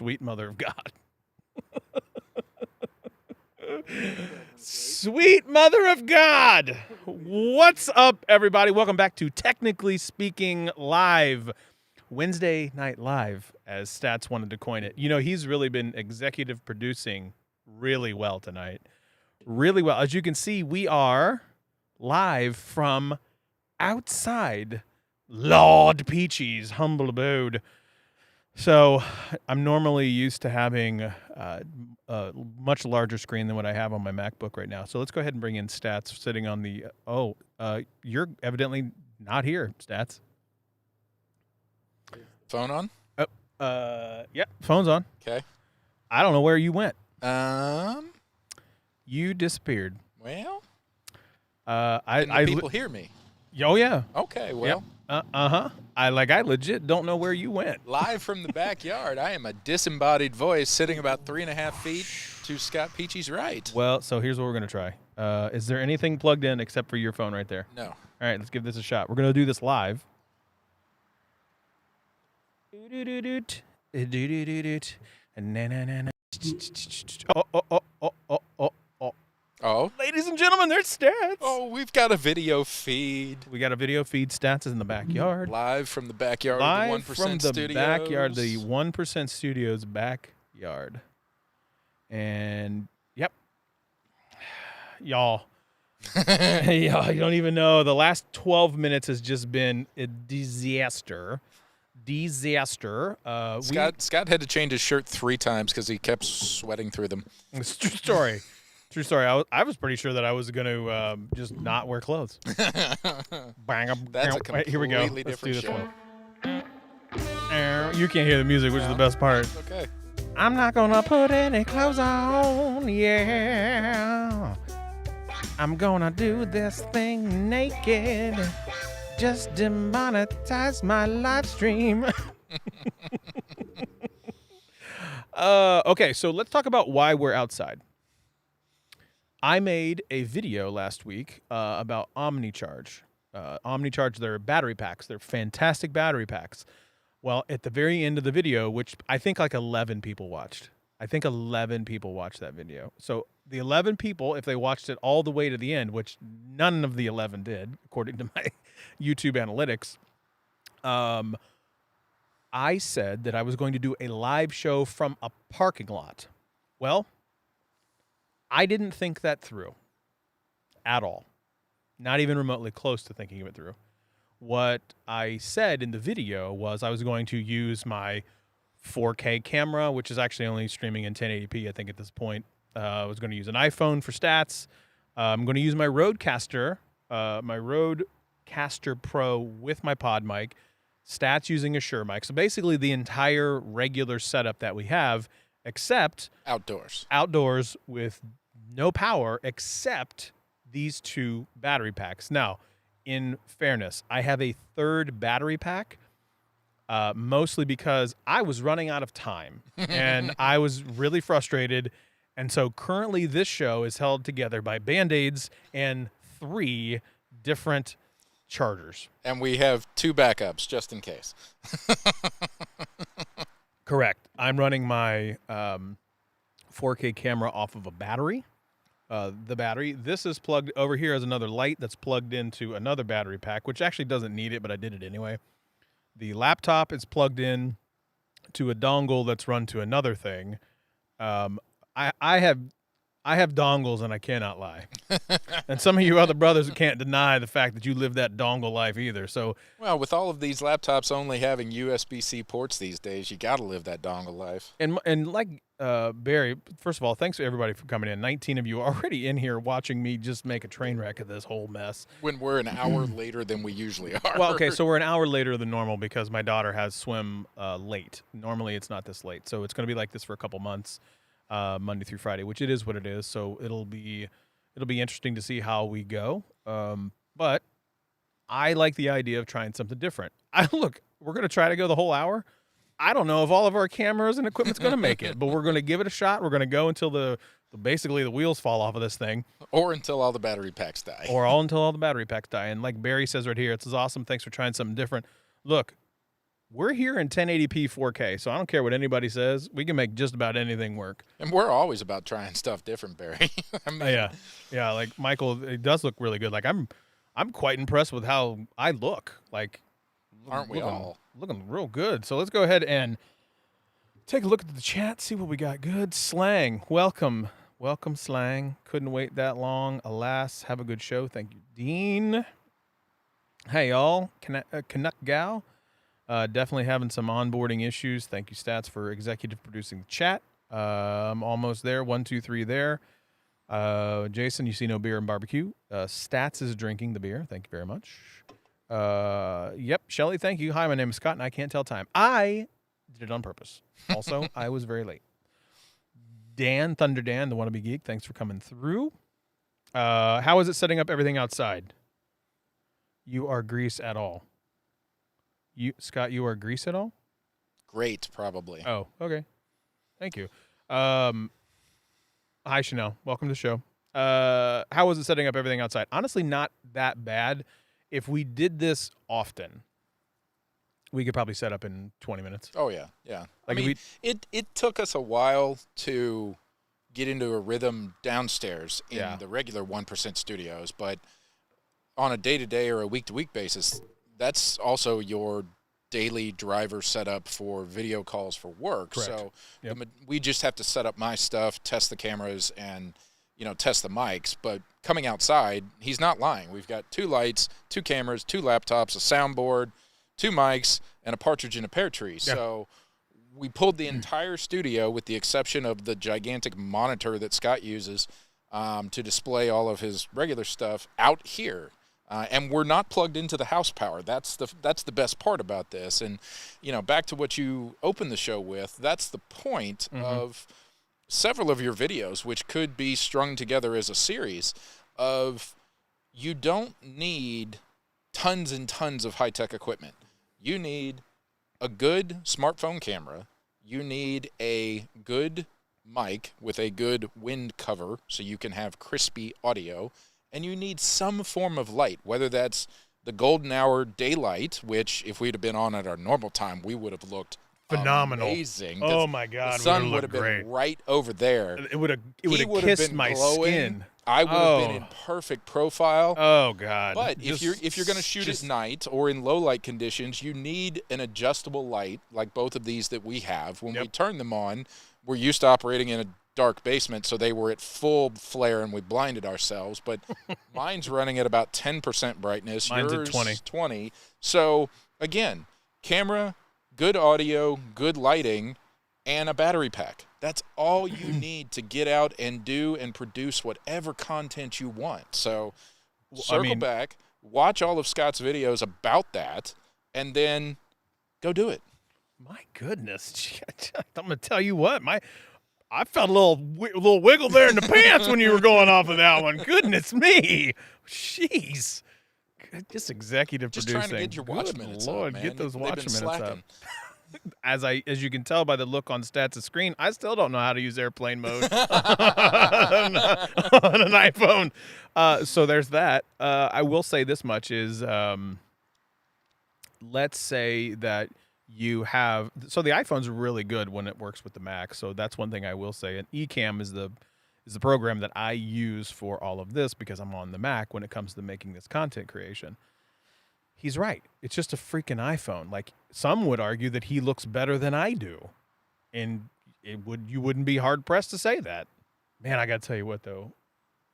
Sweet mother of God. Sweet mother of God. What's up, everybody? Welcome back to Technically Speaking Live. Wednesday Night Live, as Stats wanted to coin it. You know, he's really been executive producing really well tonight. Really well. As you can see, we are live from outside Lord Peachy's humble abode. So I'm normally used to having a much larger screen than what I have on my MacBook right now. So let's go ahead and bring in Stats sitting on the... you're evidently not here, Stats. Phone on? Yeah, phone's on. Okay. I don't know where you went. You disappeared. Well, I people hear me. Oh yeah. Okay, well. Yep. I legit don't know where you went. Live from the backyard, I am a disembodied voice sitting about 3.5 feet to Scott Peachy's right. Well, so here's what we're gonna try. Is there anything plugged in except for your phone right there? No. All right, let's give this a shot. We're gonna do this live. Oh. Ladies and gentlemen, there's Stats. Oh, we've got a video feed. We got a video feed. Stats is in the backyard. Live from the backyard Live of the 1% from the Studios. backyard, the 1% Studios backyard. And, yep. Y'all, you don't even know. The last 12 minutes has just been a disaster. Scott had to change his shirt 3 times because he kept sweating through them. It's a true story. True story. I was pretty sure that I was going to just not wear clothes. Bang. That's a completely Here we go. Let's different do this show. one. You can't hear the music, which is the best part. Okay. I'm not going to put any clothes on, yeah. I'm going to do this thing naked. Just demonetize my live stream. Okay, so let's talk about why we're outside. I made a video last week about OmniCharge. OmniCharge, they're battery packs. They're fantastic battery packs. Well, at the very end of the video, which I think like 11 people watched. I think 11 people watched that video. So the 11 people, if they watched it all the way to the end, which none of the 11 did, according to my YouTube analytics, I said that I was going to do a live show from a parking lot. Well, I didn't think that through at all. Not even remotely close to thinking of it through. What I said in the video was I was going to use my 4K camera, which is actually only streaming in 1080p, I think, at this point. I was going to use an iPhone for Stats. I'm going to use my Rodecaster Pro with my pod mic, Stats using a Shure mic. So basically the entire regular setup that we have, except outdoors with no power, except these 2 battery packs. Now, in fairness, I have a 3rd battery pack, mostly because I was running out of time and I was really frustrated. And so currently this show is held together by Band-Aids and 3 different chargers. And we have 2 backups just in case. Correct. I'm running my 4K camera off of a battery. The battery. This is plugged over here as another light that's plugged into another battery pack, which actually doesn't need it, but I did it anyway. The laptop is plugged in to a dongle that's run to another thing. I have dongles, and I cannot lie. And some of you other brothers can't deny the fact that you live that dongle life either. So, well, with all of these laptops only having USB-C ports these days, you got to live that dongle life. And like Barry, first of all, thanks to everybody for coming in. 19 of you are already in here watching me just make a train wreck of this whole mess. When we're an hour later than we usually are. Well, okay, so we're an hour later than normal because my daughter has swim late. Normally it's not this late. So it's going to be like this for a couple months. Monday through Friday, which it is what it is. So it'll be interesting to see how we go. But I like the idea of trying something different. Look, we're going to try to go the whole hour. I don't know if all of our cameras and equipment's going to make it, but we're going to give it a shot. We're going to go until basically the wheels fall off of this thing. Or until all the battery packs die. Until all the battery packs die. And like Barry says right here, it's awesome. Thanks for trying something different. Look, we're here in 1080p 4K, so I don't care what anybody says. We can make just about anything work. And we're always about trying stuff different, Barry. I mean, yeah. Like Michael, it does look really good. Like I'm quite impressed with how I look. Like, aren't we all? Looking real good. So let's go ahead and take a look at the chat, see what we got good. Slang, welcome. Welcome, Slang. Couldn't wait that long. Alas, have a good show. Thank you, Dean. Hey, y'all. Canuck Gal. Definitely having some onboarding issues. Thank you, Stats, for executive producing the chat. I'm almost there. 1, 2, 3 there. Jason, you see no beer and barbecue. Stats is drinking the beer. Thank you very much. Yep. Shelly, thank you. Hi, my name is Scott, and I can't tell time. I did it on purpose. Also, I was very late. Dan, Thunder Dan, the wannabe geek, thanks for coming through. How is it setting up everything outside? You are Greece at all. Scott, you are Greece at all? Great, probably. Oh, okay. Thank you. Hi, Chanel. Welcome to the show. How was it setting up everything outside? Honestly, not that bad. If we did this often, we could probably set up in 20 minutes. Oh, yeah, yeah. Like I mean, it took us a while to get into a rhythm downstairs in the regular 1% studios, but on a day-to-day or a week-to-week basis, that's also your daily driver setup for video calls for work. Correct. So Yep. we just have to set up my stuff, test the cameras, and test the mics. But coming outside, he's not lying. We've got 2 lights, 2 cameras, 2 laptops, a soundboard, 2 mics, and a partridge in a pear tree. Yeah. So we pulled the entire studio, with the exception of the gigantic monitor that Scott uses to display all of his regular stuff, out here. And we're not plugged into the house power. That's the best part about this. And, back to what you opened the show with, that's the point of several of your videos, which could be strung together as a series of, you don't need tons and tons of high-tech equipment. You need a good smartphone camera. You need a good mic with a good wind cover so you can have crispy audio. And you need some form of light, whether that's the golden hour daylight, which if we'd have been on at our normal time, we would have looked phenomenal, amazing. Oh my God, the sun would have been been right over there. It would have kissed my skin. I would have been in perfect profile. Oh God! But if you're going to shoot at night or in low light conditions, you need an adjustable light like both of these that we have. When we turn them on, we're used to operating in a dark basement, so they were at full flare and we blinded ourselves. But mine's running at about 10% brightness. Mine's yours at 20. So again, camera, good audio, good lighting, and a battery pack. That's all you need to get out and do and produce whatever content you want. So circle back, watch all of Scott's videos about that, and then go do it. My goodness, I'm gonna tell you what, I felt a little wiggle there in the pants when you were going off of that one. Goodness me, jeez. Just executive producing. Just trying to get your watch minutes Lord, up, man. get those watch minutes slacking. up. As you can tell by the look on Stats' screen, I still don't know how to use airplane mode on an iPhone. So there's that. I will say this much is, let's say that you have, so the iPhone's really good when it works with the Mac. So that's one thing I will say. And eCam is the program that I use for all of this because I'm on the Mac when it comes to making this content creation. He's right. It's just a freaking iPhone. Like, some would argue that he looks better than I do. And you wouldn't be hard pressed to say that. Man, I got to tell you what though.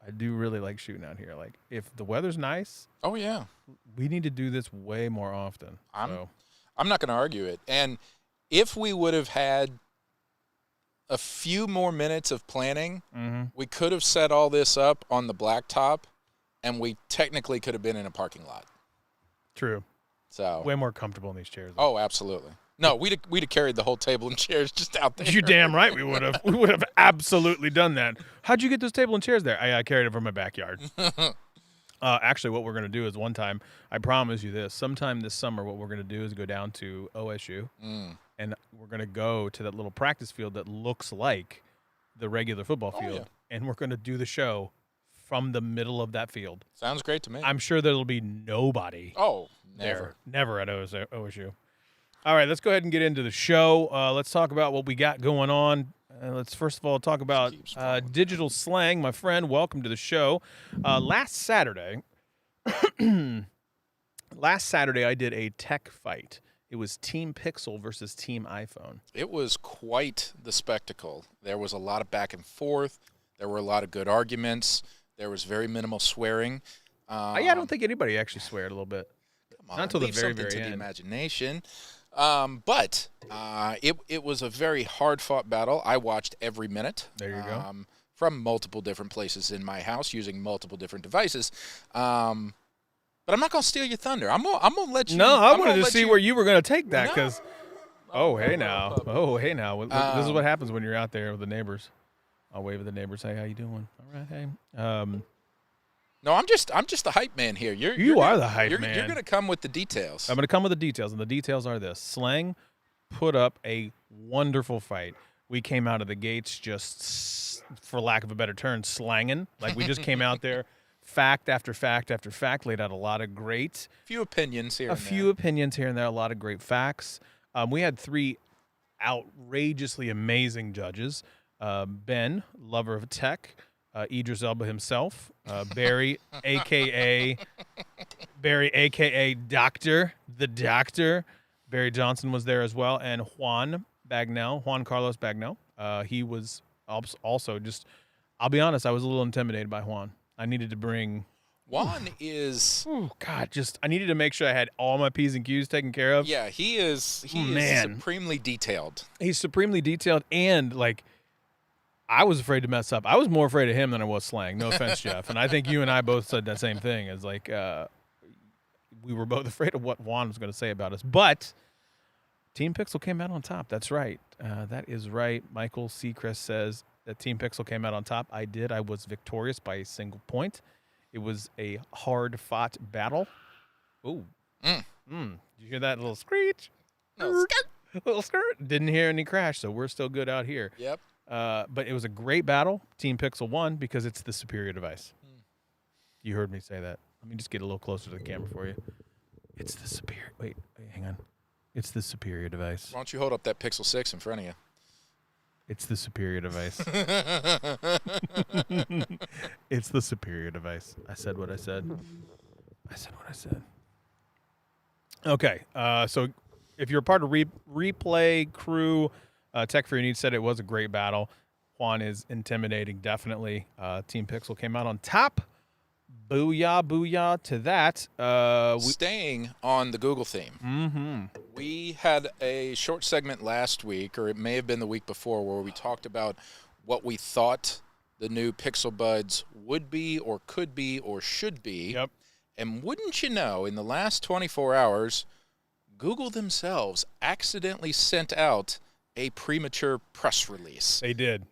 I do really like shooting out here. Like, if the weather's nice, oh yeah, we need to do this way more often. I'm not going to argue it. And if we would have had a few more minutes of planning, we could have set all this up on the blacktop, and we technically could have been in a parking lot. True. So way more comfortable in these chairs. Oh, absolutely. No, we'd have carried the whole table and chairs just out there. You damn right we would have. We would have absolutely done that. How'd you get those table and chairs there? I carried it from my backyard. Actually, what we're going to do is one time, I promise you this, sometime this summer, what we're going to do is go down to OSU, and we're going to go to that little practice field that looks like the regular football field, and we're going to do the show from the middle of that field. Sounds great to me. I'm sure there'll be nobody. Oh, never at OSU. All right, let's go ahead and get into the show. Let's talk about what we got going on. Let's first of all talk about digital slang. My friend, welcome to the show. Last Saturday, I did a tech fight. It was Team Pixel versus Team iPhone. It was quite the spectacle. There was a lot of back and forth. There were a lot of good arguments. There was very minimal swearing. Yeah, I don't think anybody actually sweared a little bit. Come on, not until the leave very, something very to end. the imagination. But it was a very hard-fought battle. I watched every minute. There you go. From multiple different places in my house using multiple different devices. But I'm not going to steal your thunder. I'm gonna let you. No, I I'm wanted gonna to let see you- where you were going to take that No. because. Oh, hey now. This is what happens when you're out there with the neighbors. I'll wave at the neighbors. Hey, how you doing? All right, hey. No, I'm just the hype man here. You are the hype man. You're going to come with the details. I'm going to come with the details, and the details are this. Slang put up a wonderful fight. We came out of the gates just, for lack of a better term, slanging. Like, we just came out there, fact after fact after fact, laid out a lot of great... few opinions here. A few opinions here and there, a lot of great facts. We had 3 outrageously amazing judges. Ben, lover of tech, Idris Elba himself, Barry, a.k.a. Doctor, the Doctor. Barry Johnson was there as well, and Juan Carlos Bagnell. He was also just, I'll be honest, I was a little intimidated by Juan. I needed to bring... Juan is... Oh, God, I needed to make sure I had all my P's and Q's taken care of. Yeah, he is supremely detailed. He's supremely detailed, and, like, I was afraid to mess up. I was more afraid of him than I was slang. No offense, Jeff. And I think you and I both said that same thing. It's like we were both afraid of what Juan was going to say about us. But Team Pixel came out on top. That's right. That is right. Michael Seacrest says that Team Pixel came out on top. I did. I was victorious by a single point. It was a hard-fought battle. Ooh. Did you hear that little screech? Little skirt. Didn't hear any crash, so we're still good out here. Yep. But it was a great battle. Team Pixel won because it's the superior device. You heard me say that. Let me just get a little closer to the camera for you. It's the superior. Wait, hang on. It's the superior device. Why don't you hold up that Pixel 6 in front of you? It's the superior device. It's the superior device. I said what I said. Okay. So if you're a part of Replay Crew, Tech for Your Needs said it was a great battle. Juan is intimidating, definitely. Team Pixel came out on top. Booyah, booyah to that. Staying on the Google theme, we had a short segment last week, or it may have been the week before, where we talked about what we thought the new Pixel Buds would be or could be or should be. Yep. And wouldn't you know, in the last 24 hours, Google themselves accidentally sent out a premature press release. They did.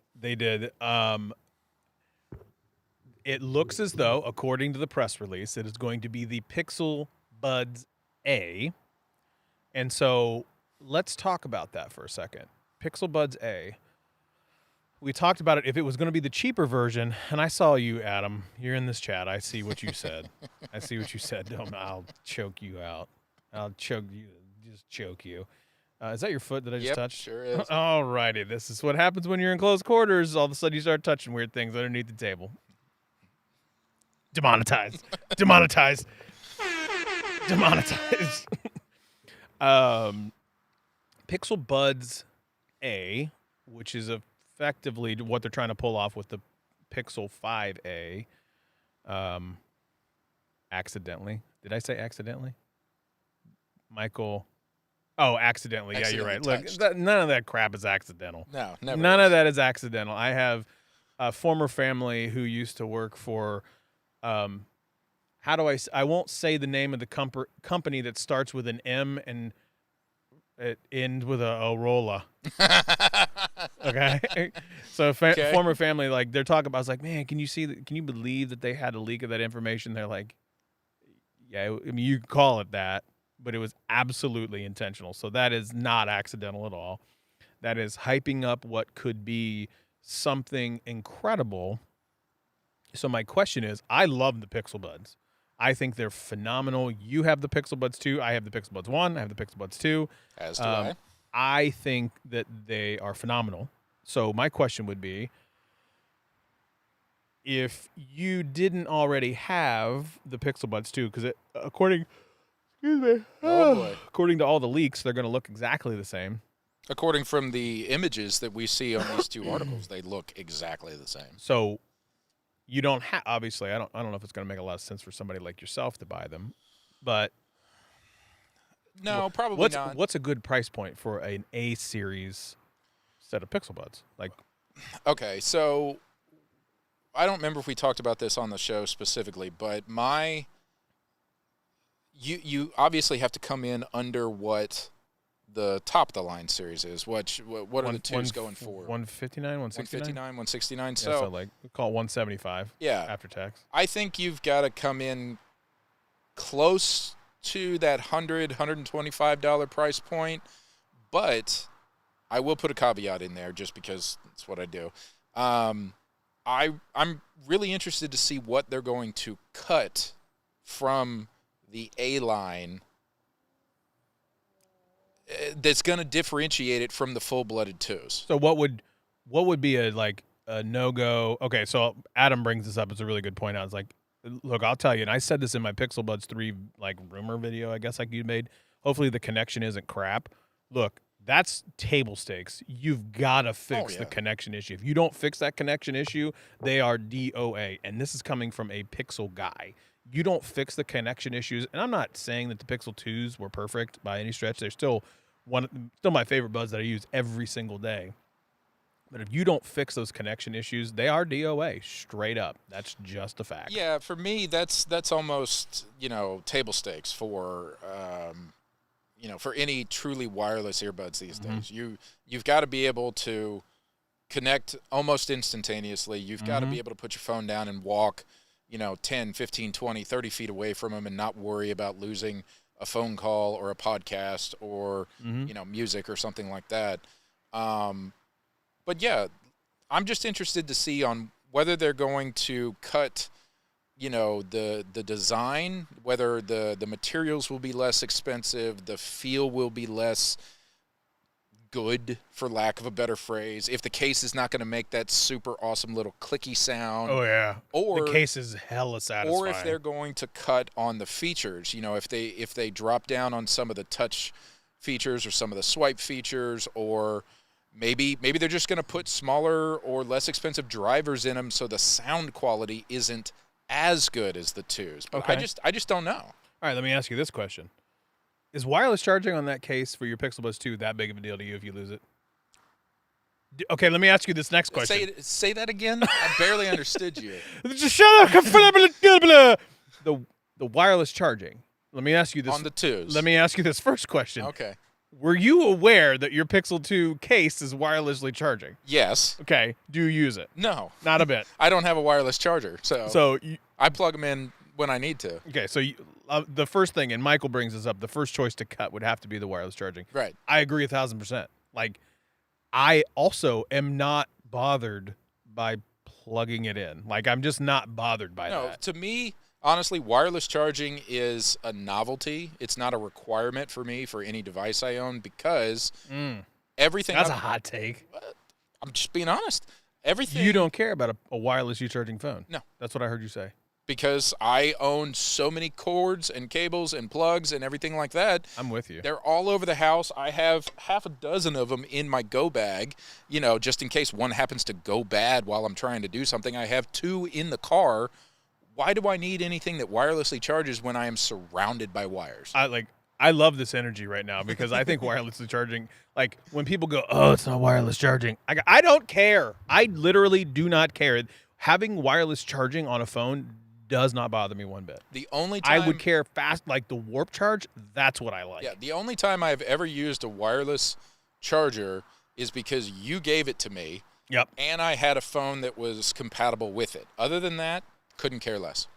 It looks as though, according to the press release, it is going to be the Pixel Buds A. And so let's talk about that for a second. Pixel Buds A. We talked about it if it was going to be the cheaper version, and I saw you, Adam. You're in this chat. I see what you said. I'll choke you out. Just choke you. Is that your foot that I just touched? Sure is. All righty. This is what happens when you're in close quarters. All of a sudden you start touching weird things underneath the table. Demonetized. Pixel Buds A, which is effectively what they're trying to pull off with the Pixel 5A. Accidentally. Did I say accidentally? Michael. Oh, accidentally. Yeah, you're right. Look, none of that crap is accidental. No, never. None of that is accidental. I have a former family who used to work for, I won't say the name of the company that starts with an M and it ends with a Rolla. Okay. So former family, like they're talking about, I was like, man, can you believe that they had a leak of that information? They're like, yeah, I mean, you can call it that, but it was absolutely intentional. So that is not accidental at all. That is hyping up what could be something incredible. So my question is, I love the Pixel Buds. I think they're phenomenal. You have the Pixel Buds 2. I have the Pixel Buds 1. I have the Pixel Buds 2. As do I. I think that they are phenomenal. So my question would be, if you didn't already have the Pixel Buds 2, because according to all the leaks, they're going to look exactly the same. According from the images that we see on these two articles, they look exactly the same. So you don't have, obviously, I don't know if it's going to make a lot of sense for somebody like yourself to buy them, but no, probably not. What's a good price point for an A series set of Pixel Buds? Like, okay, so I don't remember if we talked about this on the show specifically, but you obviously have to come in under what the top of the line series is. What are the twos going for? 159, 169? 159, 169. Yeah, so like we call it 175 after tax. I think you've got to come in close to that $125 price point, but I will put a caveat in there just because it's what I do. I'm really interested to see what they're going to cut from the A line that's going to differentiate it from the full-blooded twos. So what would be a no-go? Okay, so Adam brings this up. It's a really good point. I was like, look, I'll tell you, and I said this in my Pixel Buds 3 like rumor video, I guess, like you made. Hopefully the connection isn't crap. Look, that's table stakes. You've got to fix the connection issue. If you don't fix that connection issue, they are DOA. And this is coming from a Pixel guy. You don't fix the connection issues, and I'm not saying that the Pixel 2s were perfect by any stretch. They're still my favorite buds that I use every single day. But if you don't fix those connection issues, they are DOA, straight up. That's just a fact. Yeah, for me, that's almost, table stakes for for any truly wireless earbuds these days. You've got to be able to connect almost instantaneously. You've got to be able to put your phone down and walk 10, 15, 20, 30 feet away from them and not worry about losing a phone call or a podcast or, music or something like that. But yeah, I'm just interested to see on whether they're going to cut, the design, whether the materials will be less expensive, the feel will be less good, for lack of a better phrase, if the case is not going to make that super awesome little clicky sound. Oh, yeah. Or the case is hella satisfying. Or if they're going to cut on the features, if they drop down on some of the touch features or some of the swipe features, or maybe they're just going to put smaller or less expensive drivers in them so the sound quality isn't as good as the twos. But okay. I just don't know. All right, let me ask you this question. Is wireless charging on that case for your Pixel Buds 2 that big of a deal to you if you lose it? Okay, let me ask you this next question. Say that again? I barely understood you. Just shut up. The wireless charging. Let me ask you this. On the twos. Let me ask you this first question. Okay. Were you aware that your Pixel 2 case is wirelessly charging? Yes. Okay. Do you use it? No. Not a bit. I don't have a wireless charger, so I plug them in when I need to. Okay, so the first thing, and Michael brings this up, the first choice to cut would have to be the wireless charging. Right. I agree 1,000%. Like, I also am not bothered by plugging it in. Like, I'm just not bothered by that. No, to me, honestly, wireless charging is a novelty. It's not a requirement for me for any device I own because everything. That's a hot take. I'm just being honest. Everything. You don't care about a wireless charging phone. No. That's what I heard you say. Because I own so many cords and cables and plugs and everything like that. I'm with you. They're all over the house. I have half a dozen of them in my go bag, just in case one happens to go bad while I'm trying to do something. I have 2 in the car. Why do I need anything that wirelessly charges when I am surrounded by wires? I love this energy right now because I think wirelessly charging, like when people go, oh, it's not wireless charging. I don't care. I literally do not care. Having wireless charging on a phone does not bother me one bit. The only time I would care fast, like the warp charge, that's what I like. Yeah, the only time I've ever used a wireless charger is because you gave it to me. Yep. And I had a phone that was compatible with it. Other than that, couldn't care less.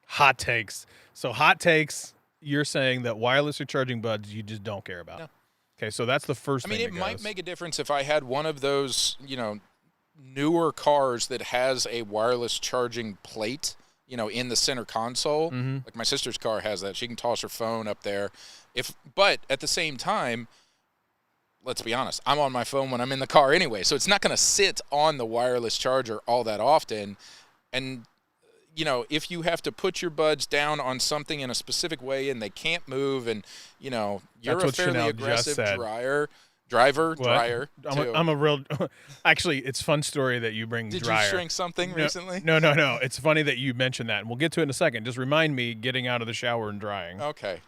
Hot takes. So hot takes, you're saying that wireless charging buds you just don't care about. No. Okay, so that's the first thing. It might make a difference if I had one of those, newer cars that has a wireless charging plate, in the center console. Mm-hmm. Like my sister's car has that. She can toss her phone up there. But at the same time, let's be honest, I'm on my phone when I'm in the car anyway, so it's not going to sit on the wireless charger all that often. And if you have to put your buds down on something in a specific way and they can't move, and you're That's a what fairly Chanel aggressive just said. driver. I'm a real. Actually, it's a fun story that you bring. Did dryer. you shrink something recently? No. It's funny that you mentioned that, and we'll get to it in a second. Just remind me getting out of the shower and drying. Okay.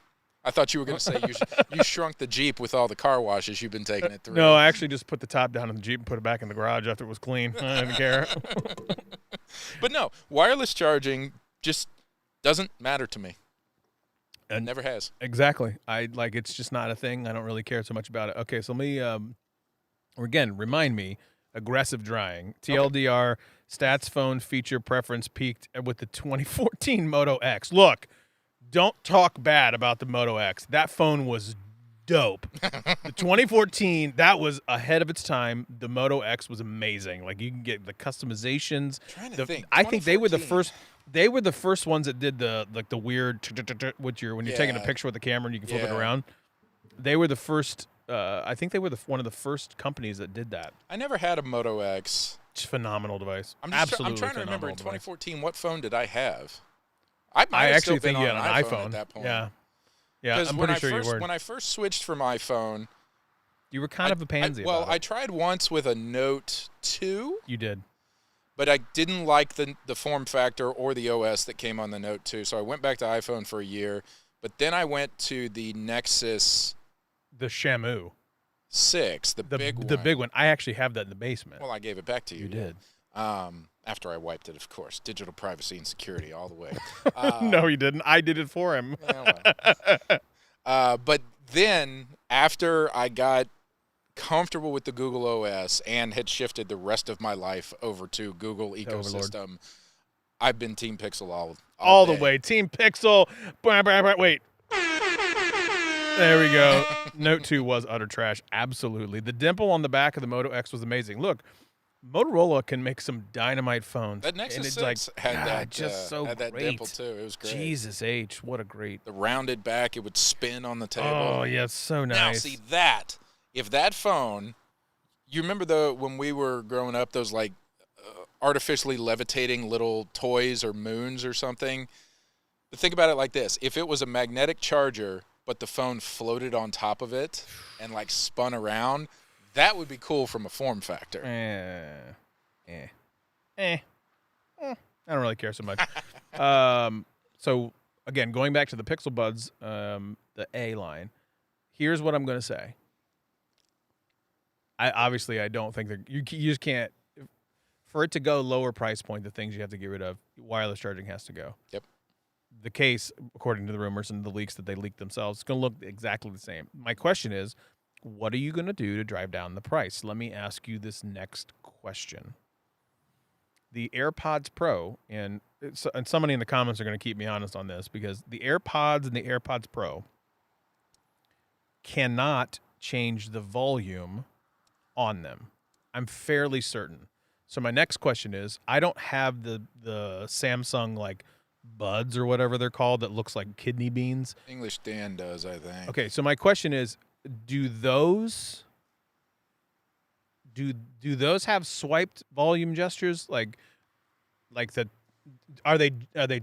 I thought you were going to say you shrunk the Jeep with all the car washes you've been taking it through. No, I actually just put the top down in the Jeep and put it back in the garage after it was clean. I didn't care. But no, wireless charging just doesn't matter to me. And never has. Exactly. It's just not a thing. I don't really care so much about it. Okay, so let me again, remind me, aggressive drying. TLDR, stats phone feature preference peaked with the 2014 Moto X. Look, don't talk bad about the Moto X. That phone was dope. The 2014, that was ahead of its time. The Moto X was amazing. Like, you can get the customizations. I'm trying to think. I think they were the first. They were the first ones that did the weird when you're taking a picture with the camera and you can flip it around. They were the first. I think they were one of the first companies that did that. I never had a Moto X. It's a phenomenal device. I'm Absolutely trying to remember in phenomenal 2014 what phone did I have? I actually think you had an an iPhone at that point. Yeah, I'm pretty sure you were. When I first switched from iPhone, you were kind of a pansy. I tried once with a Note 2. You did. But I didn't like the form factor or the OS that came on the Note 2, so I went back to iPhone for a year. But then I went to the Nexus, the Shamu 6, the big one. The big one. I actually have that in the basement. Well, I gave it back to you. You did. After I wiped it, of course. Digital privacy and security all the way. No, he didn't. I did it for him. But then, after I got comfortable with the Google OS and had shifted the rest of my life over to Google ecosystem, I've been Team Pixel all the way. Team Pixel. Wait. There we go. Note 2 was utter trash. Absolutely. The dimple on the back of the Moto X was amazing. Look, Motorola can make some dynamite phones. That Nexus 6 had that dimple too. It was great. Jesus H, what a great. The rounded back, it would spin on the table. Oh, yeah, it's so nice. Now, see that. If that phone, you remember when we were growing up, those artificially levitating little toys or moons or something? But think about it like this. If it was a magnetic charger, but the phone floated on top of it and spun around, that would be cool from a form factor. I don't really care so much. So, again, going back to the Pixel Buds, the A line, here's what I'm going to say. I don't think that you just can't. For it to go lower price point, the things you have to get rid of, wireless charging has to go. Yep. The case, according to the rumors and the leaks that they leaked themselves, it's going to look exactly the same. My question is, what are you going to do to drive down the price? Let me ask you this next question. The AirPods Pro, and somebody in the comments are going to keep me honest on this, because the AirPods and the AirPods Pro cannot change the volume on them. I'm fairly certain. So my next question is, I don't have the Samsung buds or whatever they're called that looks like kidney beans. English Dan does, I think. Okay, so my question is, do those have swiped volume gestures? Are they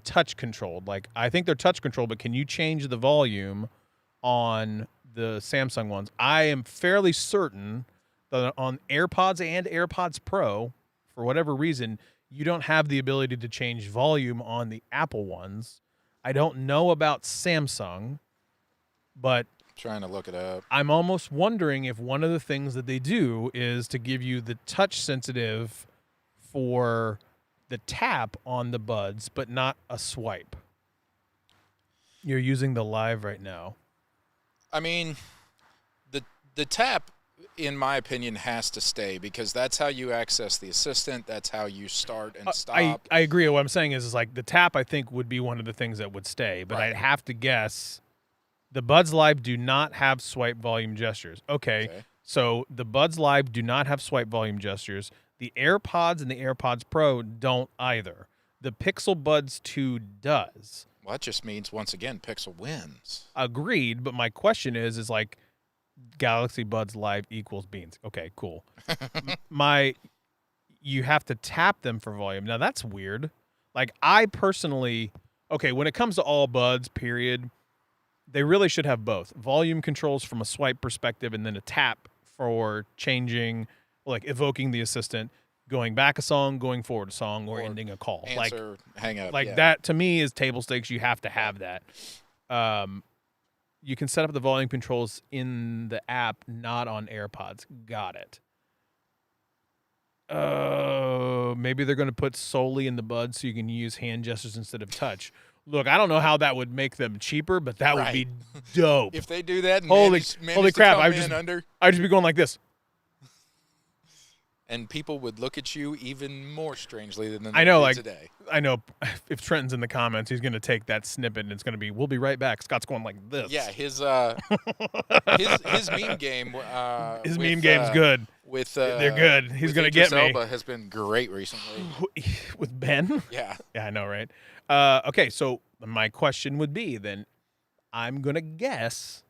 touch controlled? I think they're touch controlled, but can you change the volume on the Samsung ones? I am fairly certain that on AirPods and AirPods Pro, for whatever reason, you don't have the ability to change volume on the Apple ones. I don't know about Samsung, but trying to look it up. I'm almost wondering if one of the things that they do is to give you the touch sensitive for the tap on the buds, but not a swipe. You're using the Live right now. I mean, the tap, in my opinion, has to stay, because that's how you access the assistant. That's how you start and stop. I agree. What I'm saying is the tap, I think, would be one of the things that would stay, but I'd have to guess the Buds Live do not have swipe volume gestures. Okay. So the Buds Live do not have swipe volume gestures. The AirPods and the AirPods Pro don't either. The Pixel Buds 2 does. Well, that just means, once again, Pixel wins. Agreed, but my question is like Galaxy Buds Live equals beans. Okay, cool. You have to tap them for volume. Now that's weird. Like I personally, okay, when it comes to all buds, period, they really should have both. Volume controls from a swipe perspective and then a tap for changing, like evoking the assistant, going back a song, going forward a song, or ending a call. Answer, hang up. Like that to me is table stakes. You have to have that. You can set up the volume controls in the app, not on AirPods. Got it. Maybe they're going to put solely in the buds so you can use hand gestures instead of touch. Look, I don't know how that would make them cheaper, but that would be dope. If they do that, and holy crap! I'd just be going like this, and people would look at you even more strangely than they I know. did Like today. I know, if Trenton's in the comments, he's going to take that snippet and it's going to be, "We'll be right back." Scott's going like this. Yeah, his meme game. His meme game's good. They're good. He's going to get me. Elba has been great recently. With Ben? Yeah. Yeah, I know, right? Okay, so my question would be then, I'm going to guess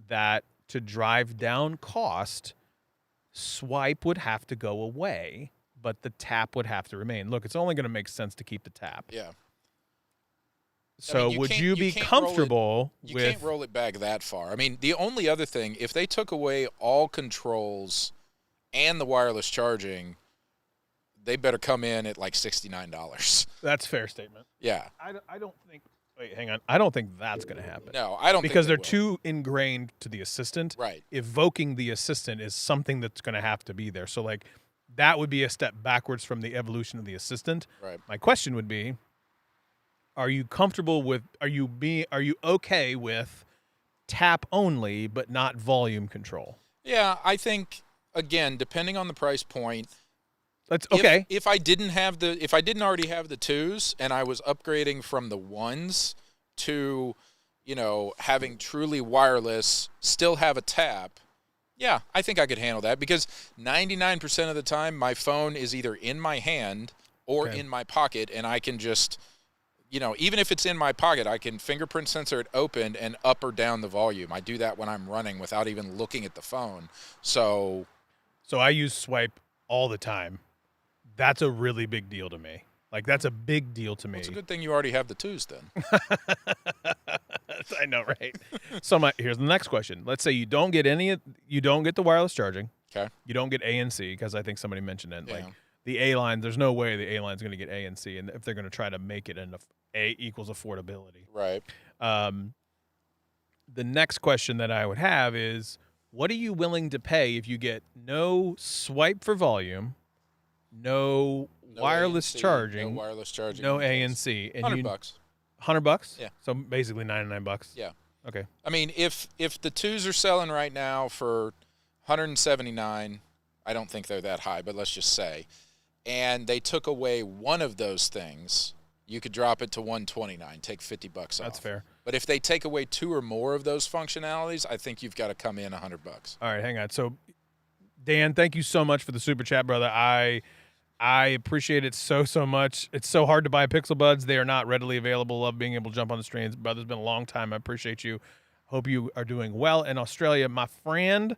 that to drive down cost, swipe would have to go away, but the tap would have to remain. Look, it's only going to make sense to keep the tap. Yeah. So would you be comfortable with... You can't roll it back that far. I mean, the only other thing, if they took away all controls and the wireless charging, they better come in at like $69. That's a fair statement. Yeah. I don't think... Wait, hang on. I don't think that's going to happen. No, I don't because think they're too ingrained to the assistant. Right. Evoking the assistant is something that's going to have to be there. So, like, that would be a step backwards from the evolution of the assistant. Right. My question would be, are you comfortable with, are you okay with tap only but not volume control? Yeah, I think, again, depending on the price point, that's okay. If I didn't already have the 2s and I was upgrading from the 1s to, having truly wireless, still have a tap, yeah, I think I could handle that because 99% of the time my phone is either in my hand or in my pocket, and I can just, even if it's in my pocket, I can fingerprint sensor it open and up or down the volume. I do that when I'm running without even looking at the phone. So I use swipe all the time. That's a really big deal to me. Like, that's a big deal to me. It's a good thing you already have the 2s then. I know, right? So here's the next question. Let's say you don't get the wireless charging. Okay. You don't get ANC, because I think somebody mentioned it. Yeah. Like the A line, there's no way the A line's going to get ANC, and if they're going to try to make it A equals affordability. Right. The next question that I would have is, what are you willing to pay if you get no swipe for volume, no wireless ANC, charging, no ANC, and $100. $100? Yeah. So basically $99. Yeah. Okay. I mean, if the 2s are selling right now for $179, I don't think they're that high, but let's just say, and they took away one of those things, you could drop it to $129, take $50 off. That's fair. But if they take away 2 or more of those functionalities, I think you've got to come in $100. All right, hang on. So, Dan, thank you so much for the super chat, brother. I appreciate it so much. It's so hard to buy Pixel Buds. They are not readily available. Love being able to jump on the streams. Brother, it's been a long time. I appreciate you. Hope you are doing well in Australia. My friend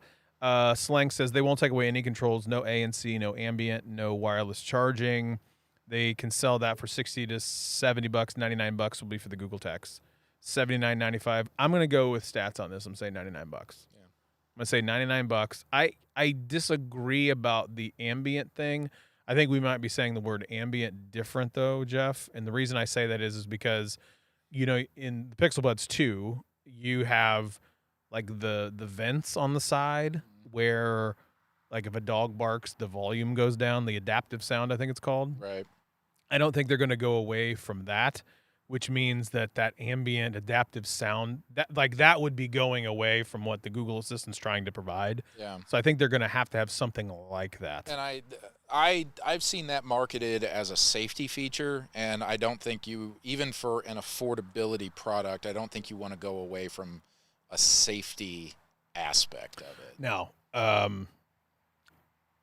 Slang says they won't take away any controls, no ANC, no ambient, no wireless charging. They can sell that for $60 to $70. $99 will be for the Google Text. $79.95. I'm going to go with stats on this. I'm saying $99. Yeah. I'm going to say $99. I disagree about the ambient thing. I think we might be saying the word ambient different, though, Jeff. And the reason I say that is because, in the Pixel Buds 2, you have, like, the vents on the side where, like, if a dog barks, the volume goes down, the adaptive sound, I think it's called. Right. I don't think they're going to go away from that, which means that ambient adaptive sound, that would be going away from what the Google Assistant's trying to provide. Yeah. So I think they're going to have something like that. And I've seen that marketed as a safety feature, and I don't think even for an affordability product, I don't think you want to go away from a safety aspect of it. Now,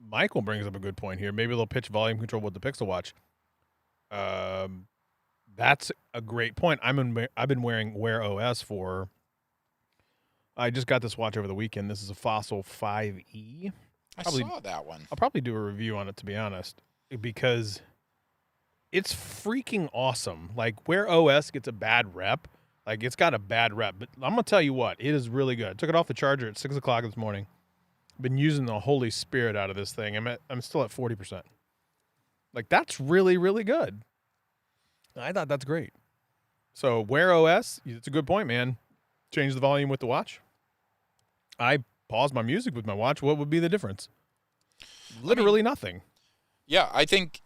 Michael brings up a good point here. Maybe they'll pitch volume control with the Pixel Watch. That's a great point. I've been wearing Wear OS for. I just got this watch over the weekend. This is a Fossil 5E. I saw that one. I'll probably do a review on it, to be honest, because it's freaking awesome. Like, Wear OS gets a bad rep. Like, it's got a bad rep, but I'm gonna tell you what, it is really good. I took it off the charger at 6 o'clock this morning. Been using the Holy Spirit out of this thing. I'm still at 40%. Like, that's really, really good. I thought that's great. So Wear OS, it's a good point, man. Change the volume with the watch. I pause my music with my watch. What would be the difference? Literally nothing. Yeah, I think,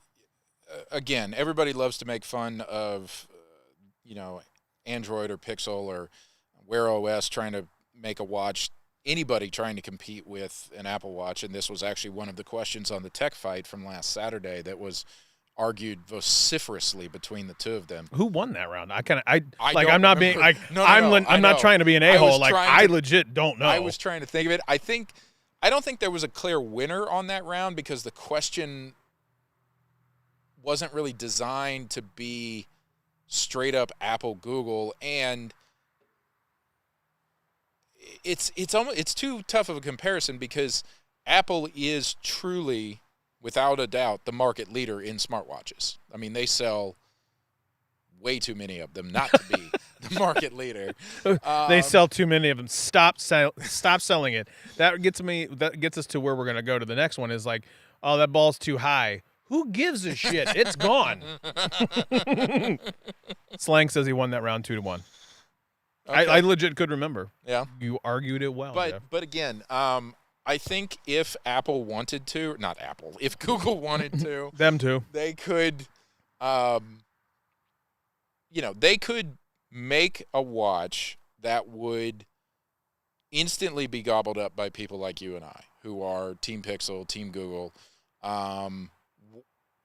again, everybody loves to make fun of, Android or Pixel or Wear OS trying to make a watch, anybody trying to compete with an Apple Watch. And this was actually one of the questions on the Tech Fight from last Saturday that was argued vociferously between the two of them. Who won that round? I'm remember. not being like I'm not trying to be an a-hole. Like, I legit don't know. I was trying to think of it. I don't think there was a clear winner on that round because the question wasn't really designed to be straight up Apple Google, and it's too tough of a comparison because Apple is truly, without a doubt, the market leader in smartwatches. I mean, they sell way too many of them not to be the market leader. They sell too many of them. Stop selling it. That gets us to where we're going to go to the next one is like, oh, that ball's too high. Who gives a shit? It's gone. Slang says he won that round 2-1. Okay. I legit could remember. Yeah. You argued it well. But again, I think if Apple wanted to, not Apple, if Google wanted to, them too, they could, they could make a watch that would instantly be gobbled up by people like you and I, who are Team Pixel, Team Google.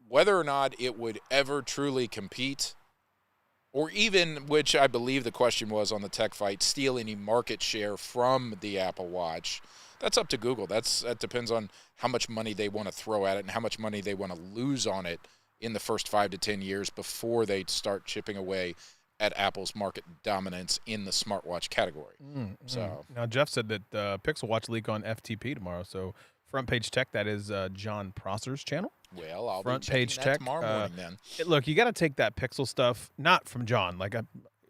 Whether or not it would ever truly compete, or even, which I believe the question was on the Tech Fight, steal any market share from the Apple Watch, that's up to Google. That depends on how much money they want to throw at it and how much money they want to lose on it in the first 5 to 10 years before they start chipping away at Apple's market dominance in the smartwatch category. So now Jeff said that the Pixel Watch leak on FTP tomorrow. So Front Page Tech, that is John Prosser's channel. Well, I'll Front be checking Page that Tech tomorrow morning then. Look, you got to take that Pixel stuff not from John. Like,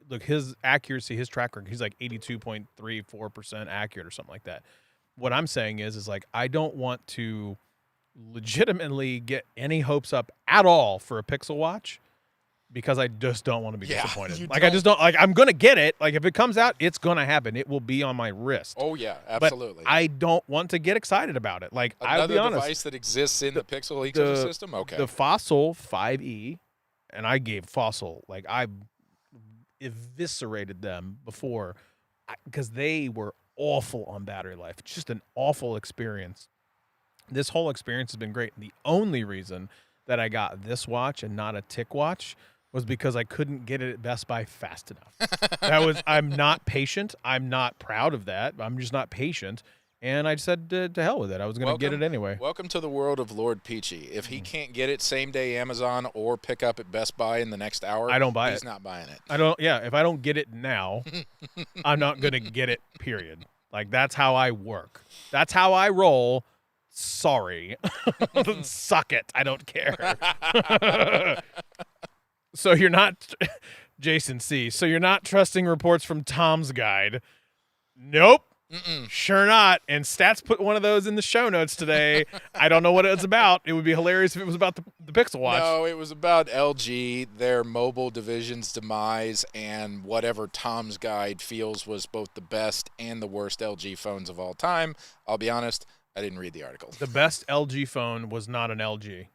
look, his accuracy, his track record, he's like 82.34% accurate or something like that. What I'm saying is like, I don't want to legitimately get any hopes up at all for a Pixel Watch because I just don't want to be disappointed. Like, I just don't, like, I'm going to get it. Like, if it comes out, it's going to happen. It will be on my wrist. Oh, yeah, absolutely. But I don't want to get excited about it. Like, I'll be honest. Another device that exists in the Pixel ecosystem? Okay. The Fossil 5E, and I gave Fossil, like, I eviscerated them before because they were awful on battery life. It's just an awful experience. This whole experience has been great. The only reason that I got this watch and not a Tick watch was because I couldn't get it at Best Buy fast enough. I'm not patient. I'm not proud of that. I'm just not patient. And I said to hell with it. I was going to get it anyway. Welcome to the world of Lord Peachy. If he can't get it same day Amazon or pick up at Best Buy in the next hour, I don't buy he's not buying it. If I don't get it now, I'm not going to get it, period. Like, that's how I work. That's how I roll. Sorry. Suck it. I don't care. So you're not, Jason C., so you're not trusting reports from Tom's Guide. Nope. Sure not. And Stats put one of those in the show notes today. I don't know what it's about. It would be hilarious if it was about the Pixel Watch. No, it was about LG, their mobile division's demise, and whatever Tom's Guide feels was both the best and the worst LG phones of all time. I'll be honest, I didn't read the article. The best LG phone was not an LG.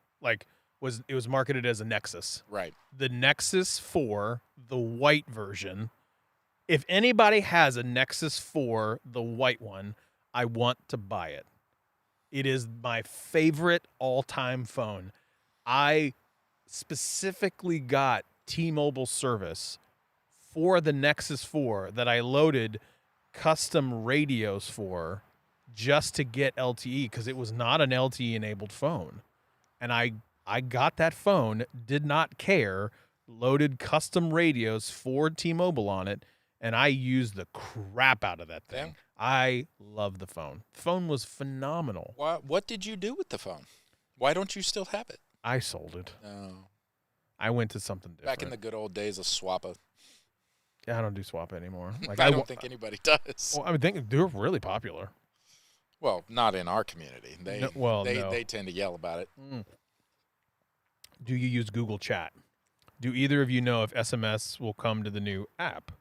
It was marketed as a Nexus. Right. The Nexus 4, the white version. If anybody has a Nexus 4, the white one, I want to buy it. It is my favorite all-time phone. I specifically got T-Mobile service for the Nexus 4 that I loaded custom radios for just to get LTE because it was not an LTE-enabled phone. And I I got that phone, did not care, loaded custom radios for T-Mobile on it, and I used the crap out of that thing. Yeah. I love the phone. The phone was phenomenal. What did you do with the phone? Why don't you still have it? I sold it. No. I went to something different. Back in the good old days of Swappa. Yeah, I don't do swap anymore. Like I don't think anybody does. Well, I would think they're really popular. Well, not in our community. They no. they tend to yell about it. Do you use Google Chat? Do either of you know if SMS will come to the new app?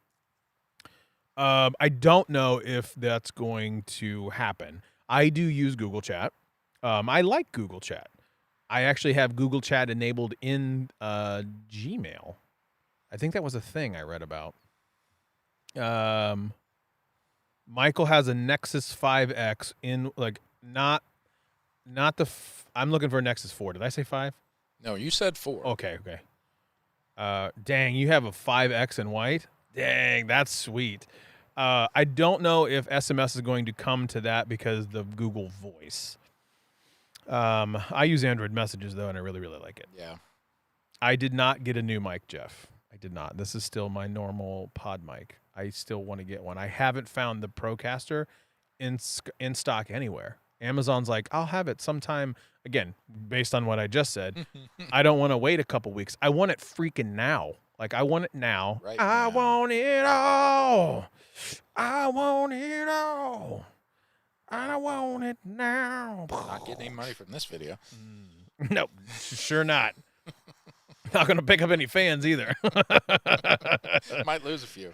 I don't know if that's going to happen. I do use Google Chat. I like Google Chat. I actually have Google Chat enabled in Gmail. I think that was a thing I read about. Michael has a Nexus 5X in not the. I'm looking for a Nexus 4. Did I say 5? No, you said 4. Okay. Dang, you have a 5X in white? Dang, that's sweet. I don't know if SMS is going to come to that because of the Google Voice. I use Android Messages, though, and I really, really like it. Yeah. I did not get a new mic, Jeff. I did not. This is still my normal pod mic. I still want to get one. I haven't found the Procaster in stock anywhere. Amazon's like, I'll have it sometime. Again, based on what I just said, I don't want to wait a couple weeks. I want it freaking now. Like, I want it now. Right I now. want it all. I want it all. I want it now. Not getting any money from this video. Nope, sure not. Not going to pick up any fans either. Might lose a few.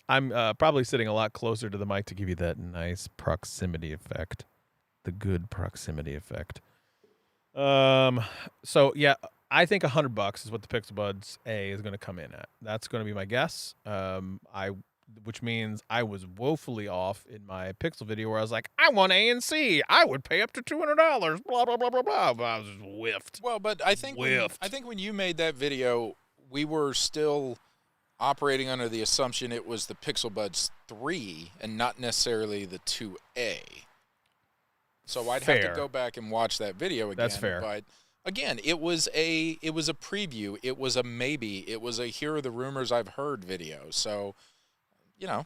I'm probably sitting a lot closer to the mic to give you that nice proximity effect. The good proximity effect. So yeah, I think $100 is what the Pixel Buds A is going to come in at. That's going to be my guess. Which means I was woefully off in my Pixel video where I was like, I want A and C. I would pay up to $200. Blah blah blah blah blah. But I was just whiffed. Well, but I think when you made that video, we were still operating under the assumption it was the Pixel Buds 3 and not necessarily the 2A. So I'd have to go back and watch that video again. That's fair. But again, it was a preview. It was a maybe. It was a here are the rumors I've heard video. So, you know,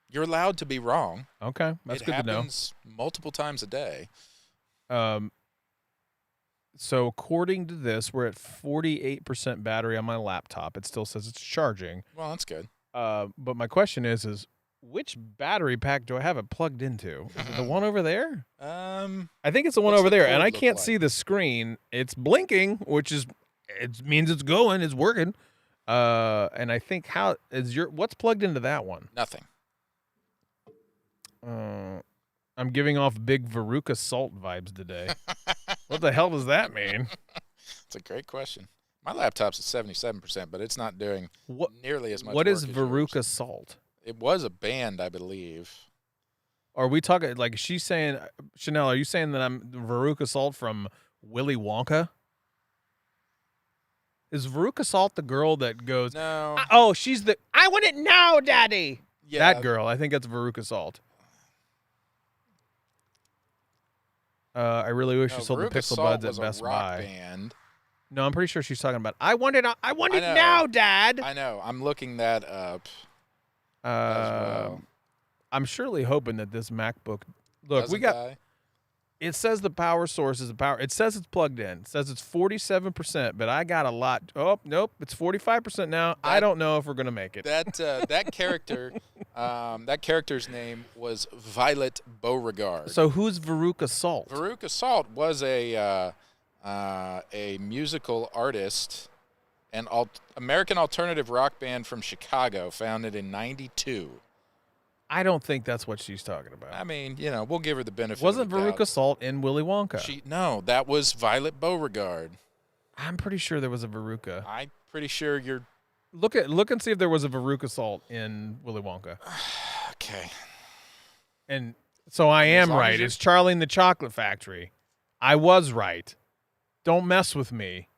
you're allowed to be wrong. Okay, that's good to know. It happens multiple times a day. So according to this, we're at 48% battery on my laptop. It still says it's charging. Well, that's good. But my question is which battery pack do I have it plugged into? Is it the one over there? I think it's the one over there, and I can't see the screen. It's blinking, which means it's going, it's working. And I think what's plugged into that one? Nothing. I'm giving off big Veruca Salt vibes today. What the hell does that mean? It's a great question. My laptop's at 77%, but it's not doing nearly as much. What work is as Veruca yours. Salt? It was a band, I believe. Are we talking like she's saying, Chanel? Are you saying that I'm Veruca Salt from Willy Wonka? Is Veruca Salt the girl that goes? No. Oh, she's the. I want it now, Daddy. Yeah. That girl. I think that's Veruca Salt. I really wish she sold the Pixel Buds at Best Buy. Band. No, I'm pretty sure she's talking about. I want it now, Dad. I know. I'm looking that up. As well. I'm surely hoping that this MacBook. Look, we got. It says the power source is the power. It says it's plugged in. It says it's 47%, but I got a lot. Oh, nope, it's 45% now. I don't know if we're gonna make it. That character, that character's name was Violet Beauregard. So who's Veruca Salt? Veruca Salt was a musical artist and American alternative rock band from Chicago, founded in '92. I don't think that's what she's talking about. I mean, you know, we'll give her the benefit. Wasn't of the Veruca doubt. Salt in Willy Wonka? No, that was Violet Beauregard. I'm pretty sure there was a Veruca. I'm pretty sure you're. Look and see if there was a Veruca Salt in Willy Wonka. Okay. And so I am right. It's Charlie and the Chocolate Factory. I was right. Don't mess with me.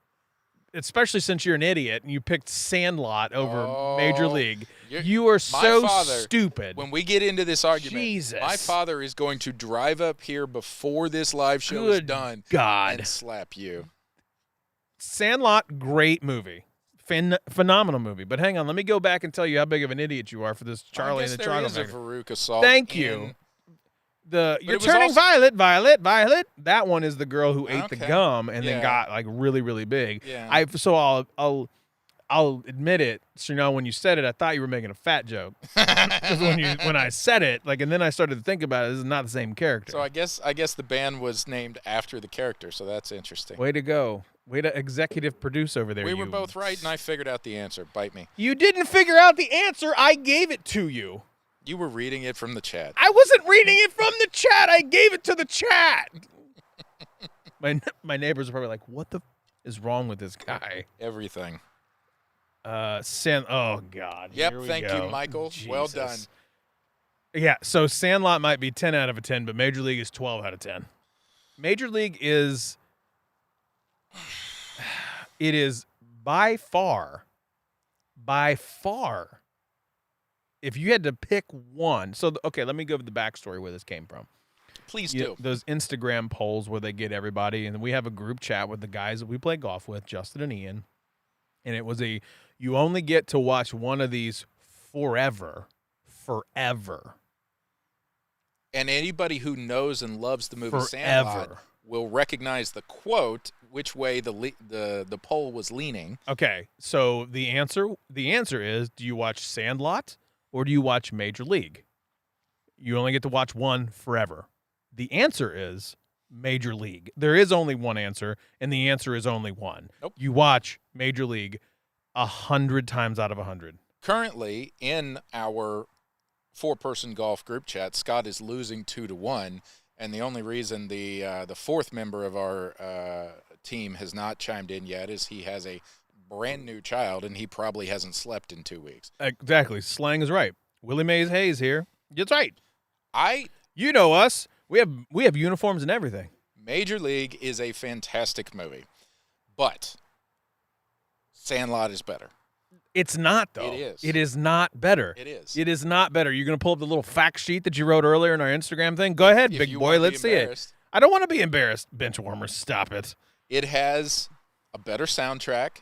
Especially since you're an idiot and you picked Sandlot over Major League. You are so stupid. When we get into this argument, Jesus. My father is going to drive up here before this live show is done God. and slap you. Sandlot, great movie. Phenomenal movie. But hang on, let me go back and tell you how big of an idiot you are for this Charlie and the Chocolate There is Factory. a Veruca Salt. Thank you. You're was turning also- violet. That one is the girl who ate the Okay. gum and then Yeah. got like really, really big. Yeah. I'll admit it. So when you said it, I thought you were making a fat joke. Because when I said it, and then I started to think about it, this is not the same character. So I guess the band was named after the character, so that's interesting. Way to go. Way to executive produce over there. We were both right, and I figured out the answer. Bite me. You didn't figure out the answer. I gave it to you. You were reading it from the chat. I wasn't reading it from the chat. I gave it to the chat. My neighbors are probably like, what the is wrong with this guy? Everything. Oh, God. Yep, Here we thank go. you, Michael. Well done. Jesus. Yeah, so Sandlot might be 10 out of a 10, but Major League is 12 out of 10. Major League is... It is by far, if you had to pick one. So, okay, let me go over the backstory where this came from. Please do. Those Instagram polls where they get everybody, and we have a group chat with the guys that we play golf with, Justin and Ian. And it was you only get to watch one of these forever. And anybody who knows and loves the movie Forever. Sandlot will recognize the quote, which way the poll was leaning. Okay, so the answer is, do you watch Sandlot or do you watch Major League? You only get to watch one forever. The answer is Major League. There is only one answer, and the answer is only one. Nope. You watch Major League 100 times out of 100. Currently, in our 4-person golf group chat, Scott is losing 2-1, and the only reason the fourth member of our team has not chimed in yet is he has a brand new child, and he probably hasn't slept in 2 weeks. Exactly. Slang is right. Willie Mays Hayes here. It's right. You know us. We have uniforms and everything. Major League is a fantastic movie, but Sandlot is better. It's not, though. It is. It is not better. It is. It is not better. You're going to pull up the little fact sheet that you wrote earlier in our Instagram thing? Go ahead, If big you boy. wanna be Let's see it. embarrassed. I don't want to be embarrassed. Benchwarmers, stop it. It has a better soundtrack,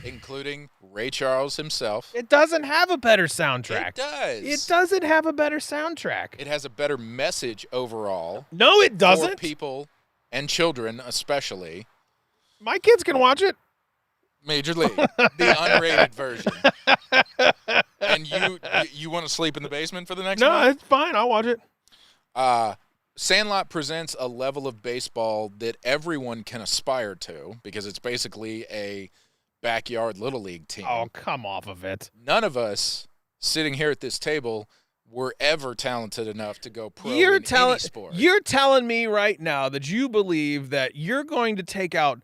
including Ray Charles himself. It doesn't have a better soundtrack. It does. It doesn't have a better soundtrack. It has a better message overall. No, it For doesn't. people and children especially. My kids can watch it. Major League, the unrated version. And you want to sleep in the basement for the next No, month? it's fine. I'll watch it. Sandlot presents a level of baseball that everyone can aspire to because it's basically a backyard little league team. Oh, come off of it. None of us sitting here at this table were ever talented enough to go pro in any sport. You're telling me right now that you believe that you're going to take out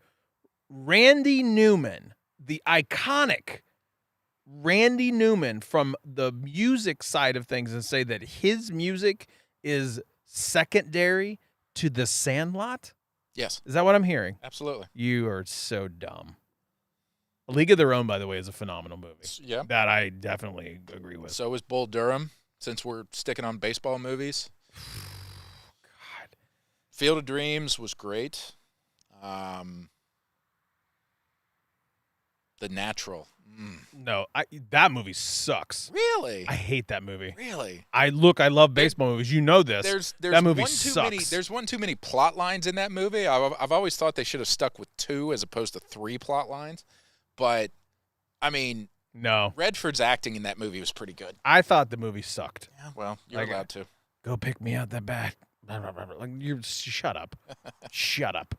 Randy Newman, the iconic Randy Newman from the music side of things, and say that his music is secondary to the Sandlot? Yes, Is that what I'm hearing? absolutely. You are so dumb. A League of Their Own, by the way, is a phenomenal movie. Yeah. That I definitely agree with. So is Bull Durham, since we're sticking on baseball movies. God. Field of Dreams was great. The Natural. No, that movie sucks. Really? I hate that movie. Really? I love baseball movies. You know this. There's that movie one too many. sucks. There's one too many plot lines in that movie. I've always thought they should have stuck with 2 as opposed to 3 plot lines. But I mean, No. Redford's acting in that movie was pretty good. I thought the movie sucked. Yeah, well, you're Like, allowed to. Go pick me out that bat. Like, shut up. Shut up.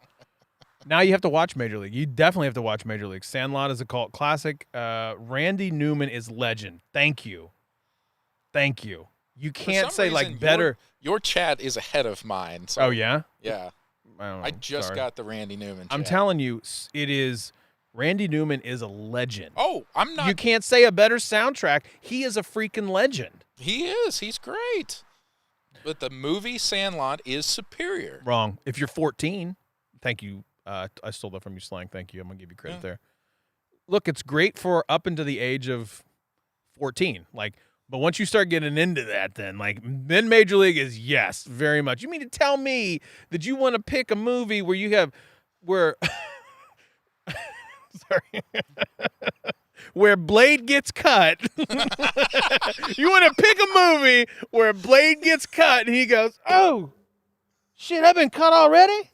Now you have to watch Major League. You definitely have to watch Major League. Sandlot is a cult classic. Randy Newman is legend. Thank you. Thank you. You can't say, like, reason, better. Your chat is ahead of mine. So, Oh, yeah? yeah. I don't know. I just Sorry. got the Randy Newman. I'm chat. telling you, it is. Randy Newman is a legend. Oh, I'm not. You can't say a better soundtrack. He is a freaking legend. He is. He's great. But the movie Sandlot is superior. Wrong. If you're 14, thank you. I stole that from you, Slang. Thank you. I'm going to give you credit there. Look, it's great for up into the age of 14. Like, but once you start getting into that, then Major League is, yes, very much. You mean to tell me that you want to pick a movie where you have, Sorry. Where Blade gets cut. You want to pick a movie where Blade gets cut and he goes, "Oh, shit, I've been cut already?"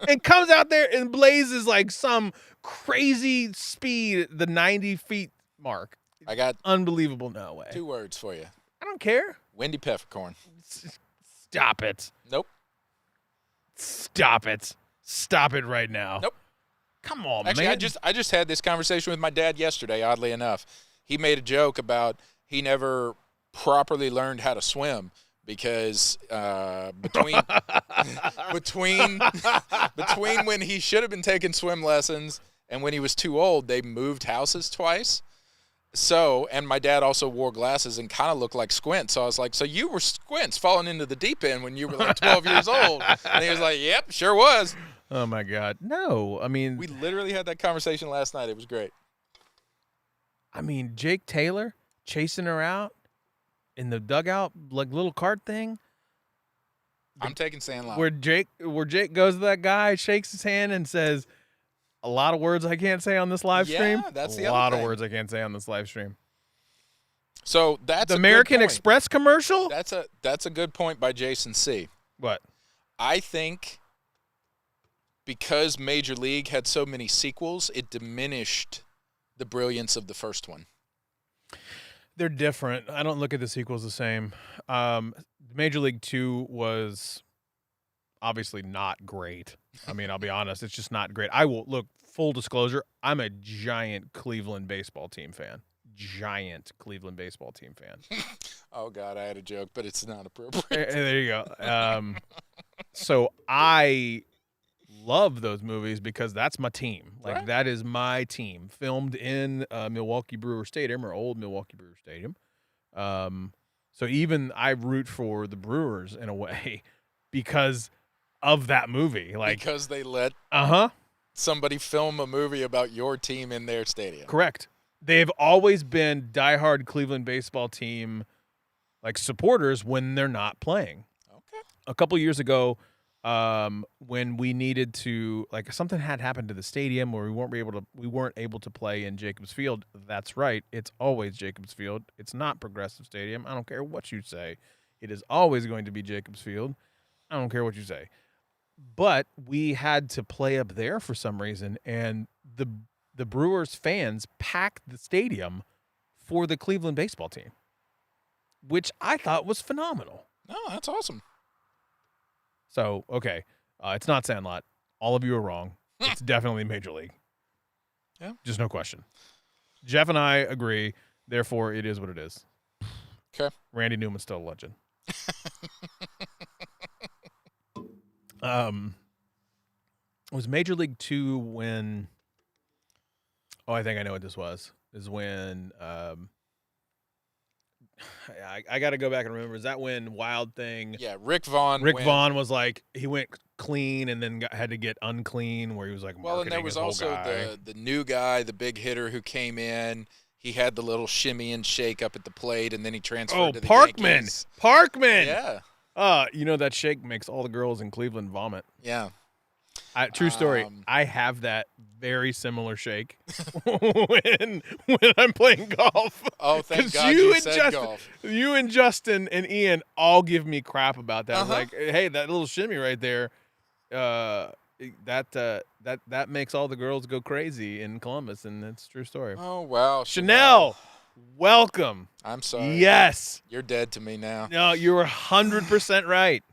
And comes out there and blazes like some crazy speed at the 90 feet mark. I got Unbelievable. No way. 2 words for you. I don't care. Wendy Peppercorn. Stop it. Nope. Stop it. Stop it right now. Nope. Come on, Actually, man. I just had this conversation with my dad yesterday, oddly enough. He made a joke about he never properly learned how to swim because between when he should have been taking swim lessons and when he was too old, they moved houses twice. So, and my dad also wore glasses and kind of looked like Squint. So I was like, so you were Squints falling into the deep end when you were like 12 years old. And he was like, yep, sure was. Oh, my God. No, I mean. We literally had that conversation last night. It was great. I mean, Jake Taylor chasing her out in the dugout, like little cart thing. I'm taking Sandlot. Where Jake goes to that guy, shakes his hand, and says, "A lot of words I can't say on this live stream." Yeah, that's the a other lot of thing. words I can't say on this live stream. So that's The a American good point. Express commercial. That's a good point by Jason C. What? I think because Major League had so many sequels, it diminished the brilliance of the first one. They're different. I don't look at the sequels the same. Major League 2 was obviously not great. I mean, I'll be honest, it's just not great. I will look, full disclosure, I'm a giant Cleveland baseball team fan. Oh God, I had a joke, but it's not appropriate. There you go. So I love those movies because that's my team. Like Right. that is my team. Filmed in Milwaukee Brewer Stadium, or old Milwaukee Brewer Stadium. So even I root for the Brewers in a way because of that movie. Like Because they let somebody film a movie about your team in their stadium. Correct. They've always been diehard Cleveland baseball team like supporters when they're not playing. Okay. A couple years ago, when we needed to, like, something had happened to the stadium where we weren't able to play in Jacobs Field. That's right. It's always Jacobs Field. It's not Progressive Stadium. I don't care what you say. It is always going to be Jacobs Field. I don't care what you say. But we had to play up there for some reason, and the Brewers fans packed the stadium for the Cleveland baseball team, which I thought was phenomenal. No, that's awesome. So, okay, it's not Sandlot. All of you are wrong. It's definitely Major League. Yeah. Just no question. Jeff and I agree. Therefore, it is what it is. Okay. Randy Newman's still a legend. Was Major League 2 when... Oh, I think I know what this was. Is when... I got to go back and remember. Is that when Wild Thing... Yeah, Rick Vaughn was like, he went clean and then had to get unclean, where he was like Well, and there marketing was his whole also guy. the new guy, the big hitter who came in. He had the little shimmy and shake up at the plate, and then he transferred to the Parkman. Yankees. Parkman. Yeah. You know that shake makes all the girls in Cleveland vomit. Yeah. True story. I have that very similar shake when I'm playing golf. Oh, thank 'Cause God you said golf. You and Justin and Ian all give me crap about that. Uh-huh. Like, hey, that little shimmy right there, that makes all the girls go crazy in Columbus, and that's a true story. Oh, wow. Chanel, welcome. I'm sorry. Yes. You're dead to me now. No, you're 100% right.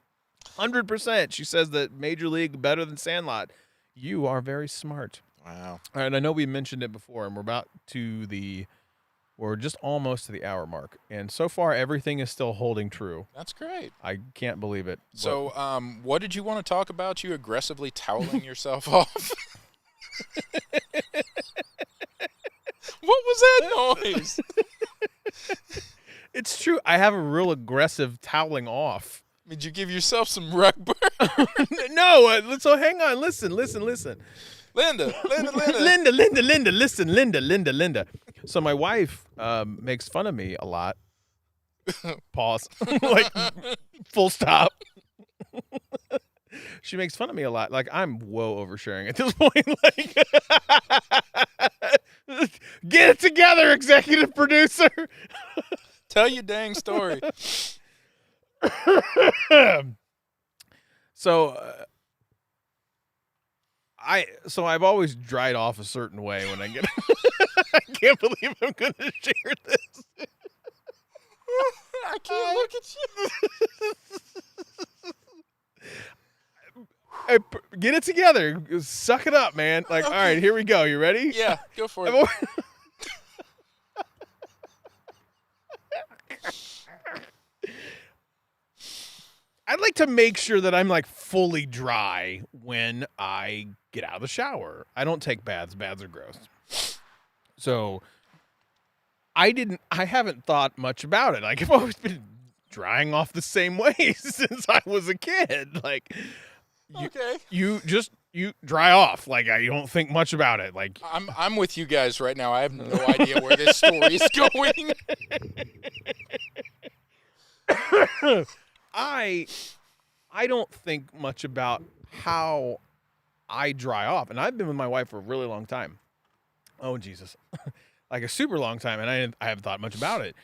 100%. She says that Major League better than Sandlot. You are very smart. Wow. All right, I know we mentioned it before, and we're just almost to the hour mark. And so far, everything is still holding true. That's great. I can't believe it. So, what did you want to talk about? You aggressively toweling yourself off? What was that noise? It's true. I have a real aggressive toweling off. Did you give yourself some rug burn? No, so hang on. Listen. Linda. Linda. So my wife makes fun of me a lot. Pause. Like, full stop. She makes fun of me a lot. Like, I'm whoa oversharing at this point. Like, get it together, executive producer. Tell your dang story. So, I've always dried off a certain way when I get. I can't believe I'm going to share this. I can't look at you. Hey, get it together. Suck it up, man. Like, Okay. all right, here we go. You ready? Yeah, go for it. I'd like to make sure that I'm like fully dry when I get out of the shower. I don't take baths. Baths are gross. So I haven't thought much about it. Like, I've always been drying off the same way since I was a kid. Like, you dry off. Like, you don't think much about it. Like, I'm with you guys right now. I have no idea where this story is going. I don't think much about how I dry off, and I've been with my wife for a really long time. Oh Jesus, like a super long time, and I haven't thought much about it.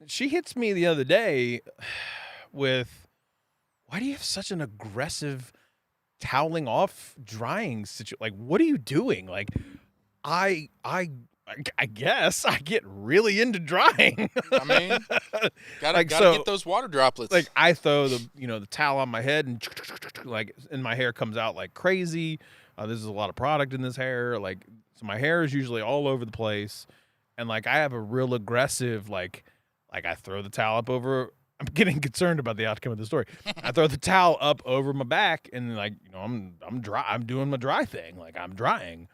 She hits me the other day with, "Why do you have such an aggressive toweling off drying situation? Like, what are you doing?" Like, I guess I get really into drying. I mean, gotta get those water droplets. Like, I throw the towel on my head and my hair comes out like crazy. There's a lot of product in this hair. Like, so my hair is usually all over the place. And like, I have a real aggressive, like I throw the towel up over. I'm getting concerned about the outcome of the story. I throw the towel up over my back and like, I'm dry. I'm doing my dry thing. Like, I'm drying.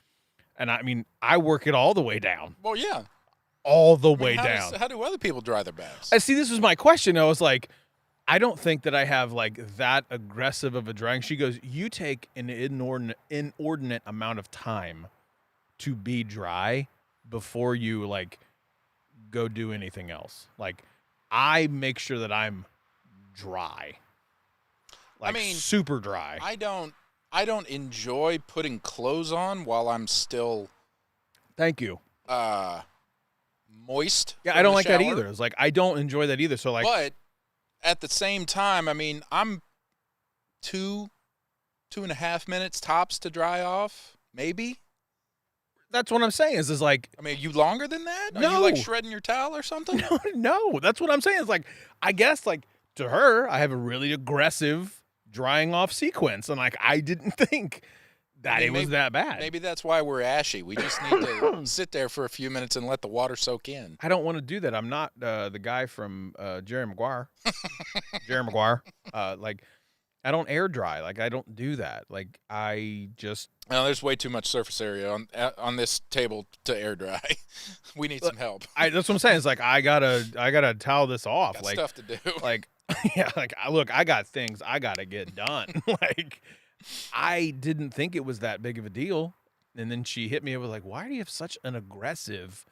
And I mean, I work it all the way down. Well, yeah. All the way down. How do other people dry their baths? I see. This was my question. I was like, I don't think that I have like that aggressive of a drying. She goes, you take an inordinate amount of time to be dry before you like go do anything else. Like, I make sure that I'm dry. Like, super dry. I don't enjoy putting clothes on while I'm still Thank you. Moist. Yeah, I don't like that either. It's like, I don't enjoy that either. So like, but at the same time, I mean, I'm 2.5 minutes tops to dry off, maybe. That's what I'm saying. Is like, I mean, are you longer than that? Are No. you like shredding your towel or something? No, that's what I'm saying. It's like, I guess like to her, I have a really aggressive drying off sequence, and like, I didn't think that it was that bad. Maybe that's why we're ashy. We just need to sit there for a few minutes and let the water soak in. I don't want to do that. I'm not the guy from Jerry Maguire. Jerry Maguire. Like, I don't air dry. Like, I don't do that. Like, I just. Well, there's way too much surface area on this table to air dry. We need some help. That's what I'm saying. It's like, I gotta towel this off. Got like stuff to do. Like, yeah. Like, look, I got things I gotta get done. Like, I didn't think it was that big of a deal. And then she hit me with like, why do you have such an aggressive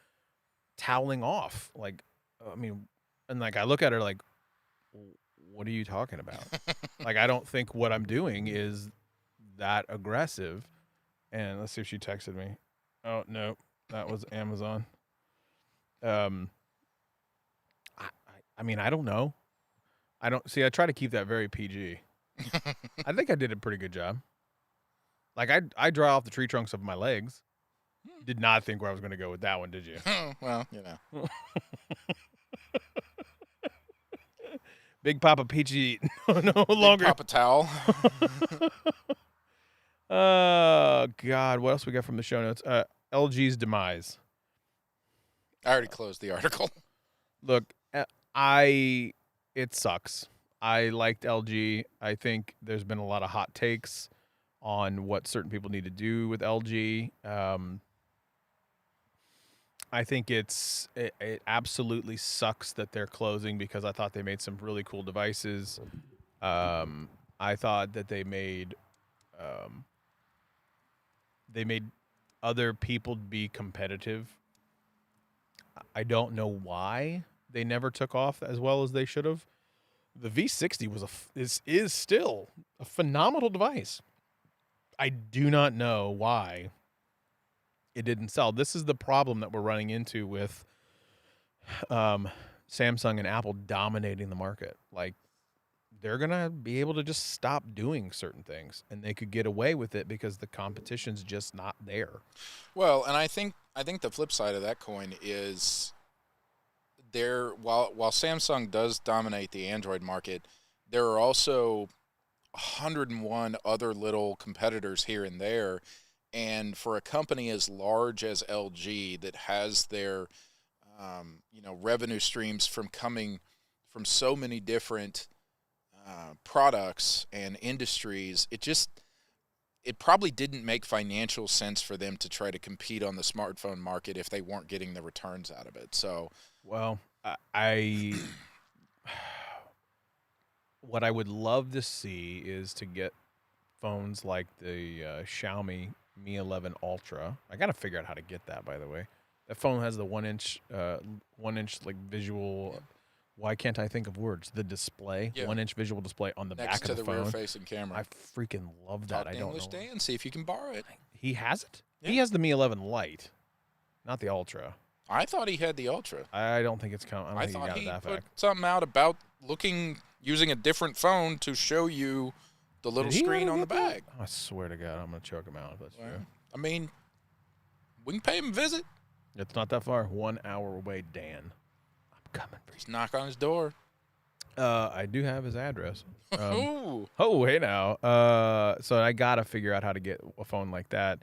toweling off? Like, I mean, and like, I look at her like, what are you talking about? Like, I don't think what I'm doing is that aggressive. And let's see if she texted me. Oh, no, that was Amazon. I mean, I don't know. I try to keep that very PG. I think I did a pretty good job. Like, I dry off the tree trunks of my legs. Did not think where I was going to go with that one, did you? Well, you know. Big Papa Peachy no longer. Big Papa Towel. Oh, God. What else we got from the show notes? LG's demise. I already closed the article. Look, it sucks. I liked LG. I think there's been a lot of hot takes on what certain people need to do with LG. I think it absolutely sucks that they're closing because I thought they made some really cool devices. I thought that they made other people be competitive. I don't know why they never took off as well as they should have. The V60 is still a phenomenal device. I do not know why it didn't sell. This is the problem that we're running into with Samsung and Apple dominating the market. Like, they're going to be able to just stop doing certain things, and they could get away with it because the competition's just not there. Well, and I think the flip side of that coin is while Samsung does dominate the Android market, there are also 101 other little competitors here and there. And for a company as large as LG that has their revenue streams from coming from so many different products and industries, it probably didn't make financial sense for them to try to compete on the smartphone market if they weren't getting the returns out of it. So, well, what I would love to see is to get phones like the Xiaomi Mi 11 Ultra. I got to figure out how to get that, by the way. That phone has the 1-inch like visual. Why can't I think of words? The display, 1-inch visual display on the next back of the phone. Next to the rear-facing camera. I freaking love that. Talk to I don't English know. Dan, see if you can borrow it. He has it. Yeah. He has the Mi 11 Lite, not the Ultra. I thought he had the Ultra. I don't think it's coming. I don't think thought he got it that put back. something out about using a different phone to show you the little screen on the back. I swear to God, I'm gonna choke him out if that's true. I mean, we can pay him a visit. It's not that far. 1 hour away, Dan. I'm coming for you. Just knock on his door. I do have his address. Ooh. Oh, hey now. So I gotta figure out how to get a phone like that.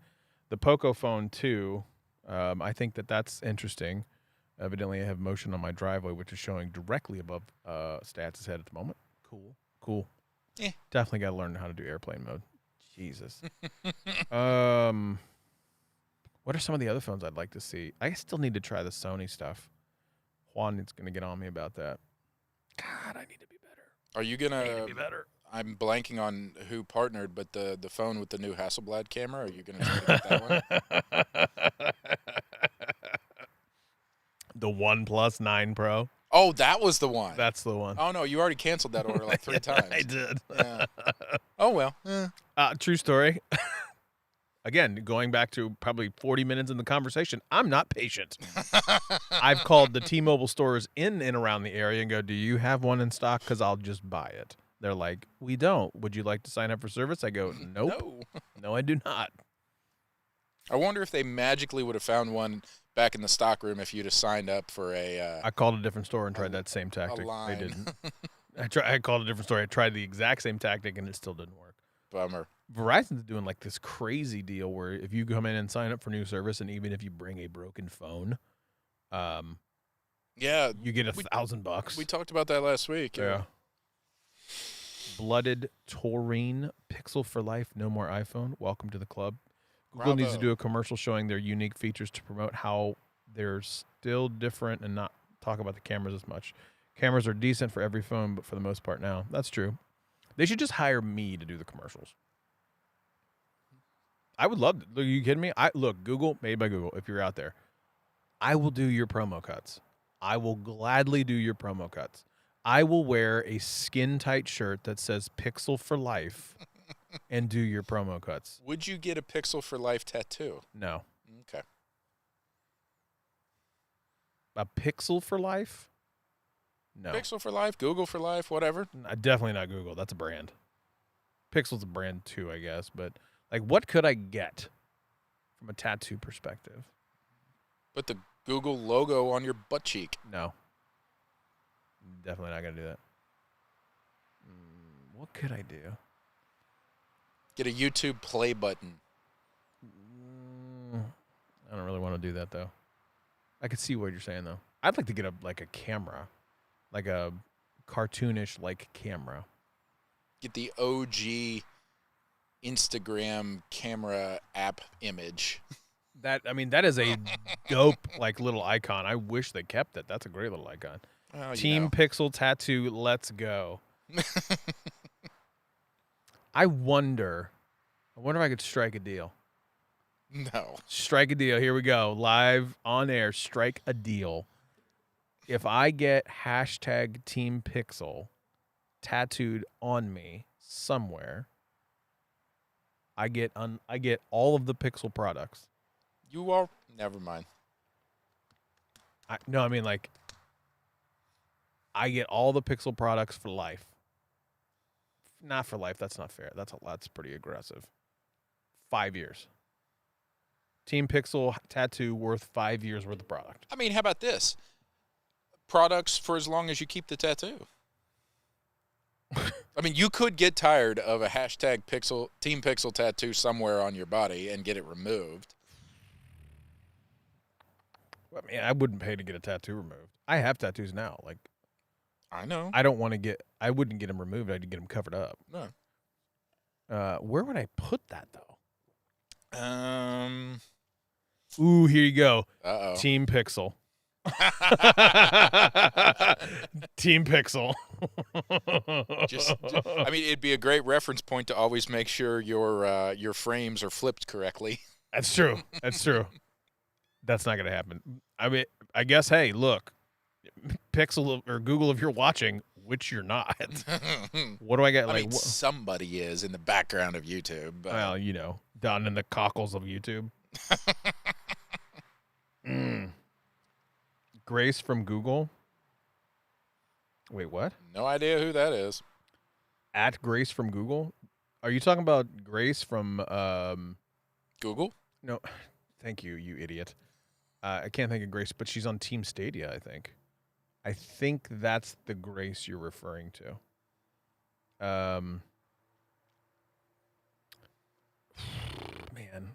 The Poco Phone 2, I think that's interesting. Evidently, I have motion on my driveway, which is showing directly above Stats' head at the moment. Cool. Yeah. Definitely got to learn how to do airplane mode. Jesus. What are some of the other phones I'd like to see? I still need to try the Sony stuff. Juan is going to get on me about that. God, I need to be better. Are you going to be better? I'm blanking on who partnered, but the phone with the new Hasselblad camera, are you going to try to get that one? The OnePlus 9 Pro. Oh, that was the one. That's the one. Oh, no, you already canceled that order like 3 times. I did. Yeah. Oh, well. True story. Again, going back to probably 40 minutes in the conversation, I'm not patient. I've called the T-Mobile stores in and around the area and go, do you have one in stock? Because I'll just buy it. They're like, we don't. Would you like to sign up for service? I go, nope. No, I do not. I wonder if they magically would have found one back in the stock room if you'd have signed up for a... I called a different store and tried that same tactic. They didn't. I called a different store. I tried the exact same tactic, and it still didn't work. Bummer. Verizon's doing like this crazy deal where if you come in and sign up for new service, and even if you bring a broken phone, you get $1,000. We talked about that last week. Yeah. Blooded Taurine, Pixel for life, no more iPhone. Welcome to the club. Google needs to do a commercial showing their unique features to promote how they're still different and not talk about the cameras as much. Cameras are decent for every phone, but for the most part now. That's true. They should just hire me to do the commercials. I would love to. Are you kidding me? Look, Google, made by Google, if you're out there, I will do your promo cuts. I will gladly do your promo cuts. I will wear a skin-tight shirt that says Pixel for life and do your promo cuts. Would you get a Pixel for life tattoo? No. Okay. A Pixel for life? No. Pixel for life, Google for life, whatever. Definitely not Google. That's a brand. Pixel's a brand too, I guess. But like, what could I get from a tattoo perspective? Put the Google logo on your butt cheek. No. Definitely not going to do that. What could I do? Get a YouTube play button. I don't really want to do that, though. I could see what you're saying, though. I'd like to get a camera. Like a cartoonish camera. Get the OG Instagram camera app image. That is a dope little icon. I wish they kept it. That's a great little icon. Well, Team Pixel tattoo, let's go. I wonder if I could strike a deal. No. Strike a deal. Here we go. Live on air. Strike a deal. If I get hashtag Team Pixel tattooed on me somewhere, I get all of the Pixel products. You are never mind. No, I mean like I get all the Pixel products for life. Not for life. That's not fair. That's pretty aggressive. 5 years. Team Pixel tattoo worth 5 years worth of product. I mean, how about this? Products for as long as you keep the tattoo. I mean, you could get tired of a hashtag Team Pixel tattoo somewhere on your body and get it removed. I mean, I wouldn't pay to get a tattoo removed. I have tattoos now. Like, I know. I wouldn't get them removed. I'd get them covered up. No. Where would I put that though? Ooh, here you go. Uh-oh. Team Pixel. Team Pixel. I mean, it'd be a great reference point to always make sure your frames are flipped correctly. That's true. That's true. That's not gonna happen. I mean, I guess. Hey, look, Pixel or Google, if you're watching, which you're not. What do I get? I mean, somebody is in the background of YouTube. But... Well, down in the cockles of YouTube. Grace from Google. Wait, what? No idea who that is. At Grace from Google. Are you talking about Grace from Google? No, thank you, you idiot. I can't think of Grace, but she's on Team Stadia, I think. I think that's the Grace you're referring to. Man,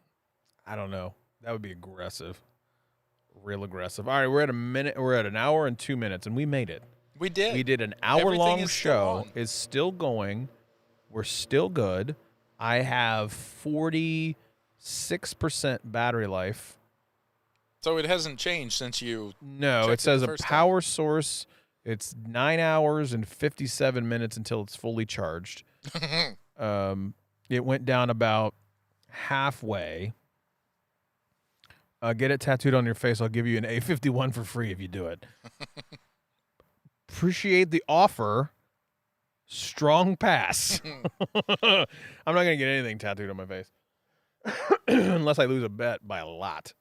I don't know. That would be aggressive. Real aggressive. All right, we're at an hour and 2 minutes, and we made it. We did. We did an hour-long show. It's still going. We're still good. I have 46% battery life. So it hasn't changed since you... No, it says a power source. It's 9 hours and 57 minutes until it's fully charged. It went down about halfway. Get it tattooed on your face. I'll give you an A51 for free if you do it. Appreciate the offer. Strong pass. I'm not going to get anything tattooed on my face. Unless I lose a bet by a lot.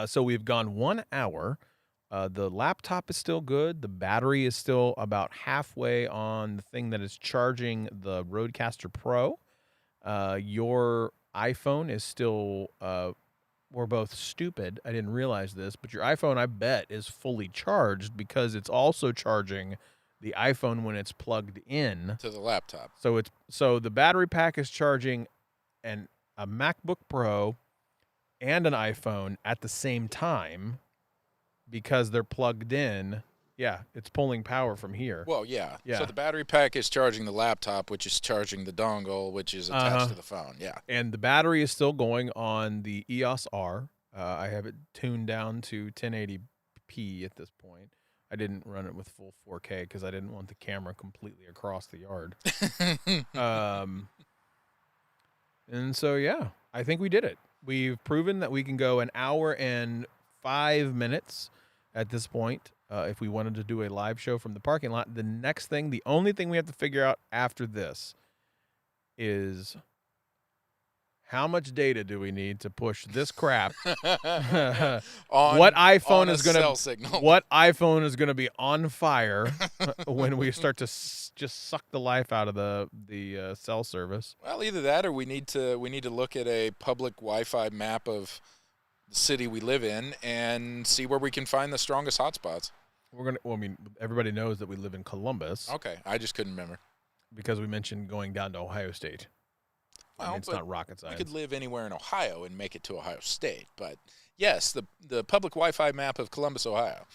So we've gone 1 hour. The laptop is still good. The battery is still about halfway on the thing that is charging the Rodecaster Pro. Your iPhone is still... we're both stupid. I didn't realize this, but your iPhone, I bet, is fully charged because it's also charging the iPhone when it's plugged in to the laptop. So the battery pack is charging a MacBook Pro and an iPhone at the same time because they're plugged in. Yeah, it's pulling power from here. Well, yeah. So the battery pack is charging the laptop, which is charging the dongle, which is attached to the phone. Yeah. And the battery is still going on the EOS R. I have it tuned down to 1080p at this point. I didn't run it with full 4K because I didn't want the camera completely across the yard. And so, yeah, I think we did it. We've proven that we can go an hour and 5 minutes at this point. If we wanted to do a live show from the parking lot, the only thing we have to figure out after this is how much data do we need to push this crap? What iPhone is going to be on fire when we start to just suck the life out of the cell service? Well, either that or we need to look at a public Wi-Fi map of the city we live in and see where we can find the strongest hotspots. Everybody knows that we live in Columbus. Okay, I just couldn't remember. Because we mentioned going down to Ohio State. Well, it's not rocket science. We could live anywhere in Ohio and make it to Ohio State. But, yes, the public Wi-Fi map of Columbus, Ohio.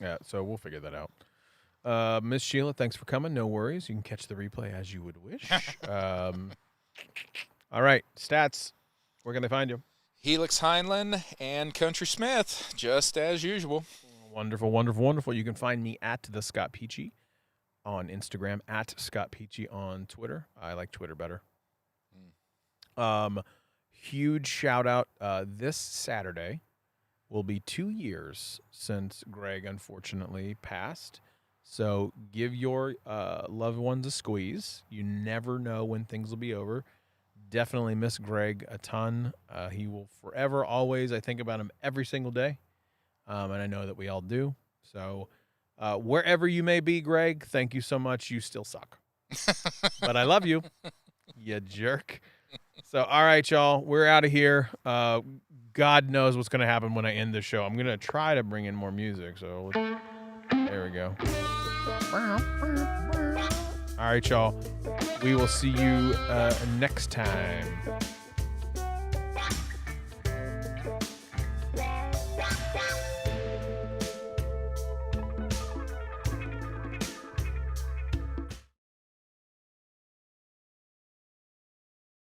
Yeah, so we'll figure that out. Miss Sheila, thanks for coming. No worries. You can catch the replay as you would wish. All right, stats. Where can they find you? Helix Heinlein and Country Smith, just as usual. Wonderful, wonderful, wonderful. You can find me at the Scott Peachy on Instagram, at Scott Peachy on Twitter. I like Twitter better. Huge shout out. This Saturday will be 2 years since Greg unfortunately passed. So give your loved ones a squeeze. You never know when things will be over. Definitely miss Greg a ton. He will forever, always. I think about him every single day, and I know that we all do. So wherever you may be, Greg, thank you so much. You still suck. But I love you, you jerk. So, all right, y'all, we're out of here. God knows what's going to happen when I end the show. I'm going to try to bring in more music. So there we go. All right, y'all. We will see you next time.